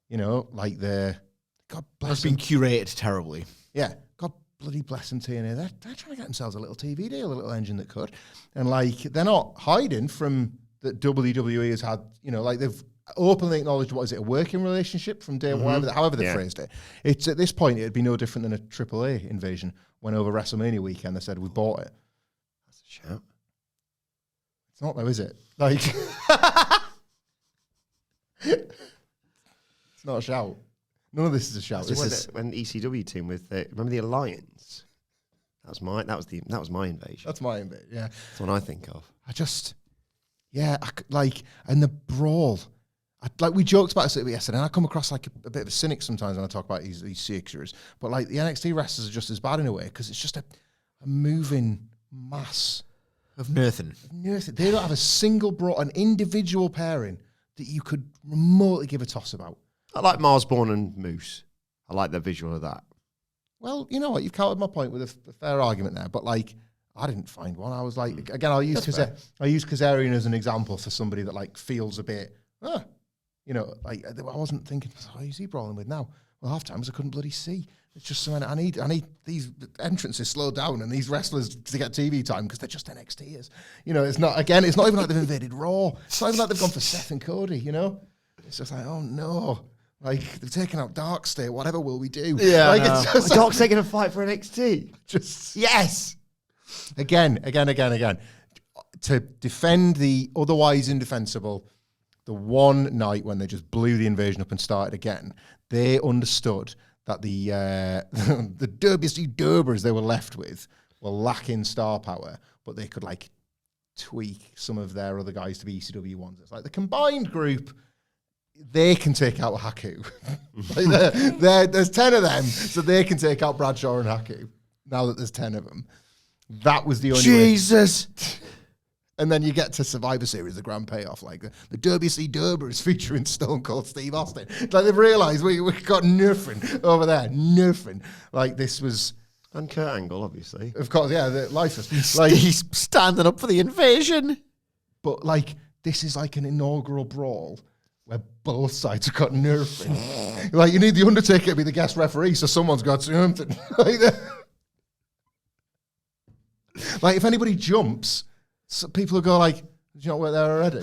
you know, like God bless It's been them. curated terribly. Yeah. God bloody bless them, TNA. They're trying to get themselves a little TV deal, a little engine that could. And, like, they're not hiding from that WWE has had, you know, like they've openly acknowledged, what is it, a working relationship from day one, however they phrased it. It's at this point, it'd be no different than a AAA invasion when over WrestleMania weekend they said, we bought it. That's a shout. It's not though, is it? Like, it's not a shout. None of this is a shout. This is when the ECW team with remember the Alliance. That was my invasion. That's my bit. Yeah, That's what I think of. And the brawl. Like we joked about it yesterday, and I come across like a bit of a cynic sometimes when I talk about these Sixers. But like the NXT wrestlers are just as bad in a way because it's just a moving mass Of nothing. They don't have a single brawl, an individual pairing that you could remotely give a toss about. I like Mars, Bourne and Moose. I like the visual of that. Well, you know what? You've countered my point with a fair argument there, but like, I didn't find one. I was like, again, I'll use Kazarian as an example for somebody that like feels a bit, you know, like I wasn't thinking, who's he brawling with now? Well, half times I couldn't bloody see. It's just something I need these entrances slowed down and these wrestlers to get TV time because they're just NXTers. You know, it's not even like they've invaded Raw. It's not even like they've gone for Seth and Cody, you know? It's just like, oh no. Like, they've taken out Dark State, whatever will we do? Yeah, like, no. it's just Dark's taking a fight for NXT. just Yes. again. To defend the otherwise indefensible, the one night when they just blew the invasion up and started again, they understood that the derbycy derbers they were left with were lacking star power, but they could like tweak some of their other guys to be ECW ones. It's like the combined group, they can take out Haku. Like there's 10 of them, so they can take out Bradshaw and Haku. Now that there's 10 of them, that was the only Jesus. And then you get to Survivor Series, the grand payoff, like the Derby C Derbers featuring Stone Cold Steve Austin. Like they've realised we got nothing over there, nothing. Like this was, And Kurt Angle, obviously. of course, yeah, the lifeless. Like, He's standing up for the invasion. but like this is like an inaugural brawl where both sides have got nothing. Like you need the Undertaker to be the guest referee, so someone's got something. Like if anybody jumps. So people will go like, did you not work there already?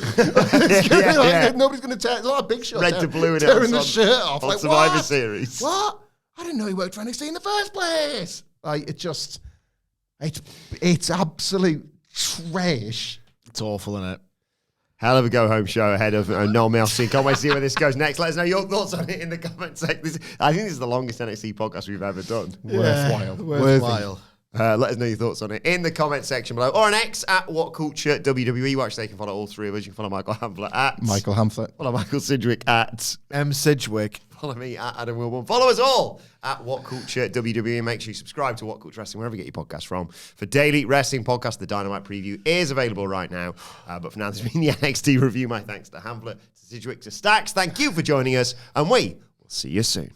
Nobody's going to tear. There's a lot of Big Show Red to blue in tearing it the on- shirt off. on Like, Survivor what? Series. What? I didn't know he worked for NXT in the first place. Like it just, it's absolute trash. It's awful, isn't it? Hell of a go-home show ahead of Noel Melson. Can't wait to see where this goes next. Let us know your thoughts on it in the comment section. I think this is the longest NXT podcast we've ever done. Worthwhile. Let us know your thoughts on it in the comment section below, or on X at WhatCulture WWE. Watch, they can follow all three of us. You can follow Michael Hamflet at Michael Hamflet. Follow Michael Sidgwick at M. Sidgwick. Follow me at Adam Wilborn. Follow us all at WhatCulture WWE. And make sure you subscribe to WhatCulture Wrestling wherever you get your podcast from. For daily wrestling podcast, the Dynamite preview is available right now. But for now, this has been the NXT review. My thanks to Hamflet, to Sidgwick, to Stacks. Thank you for joining us, and we will see you soon.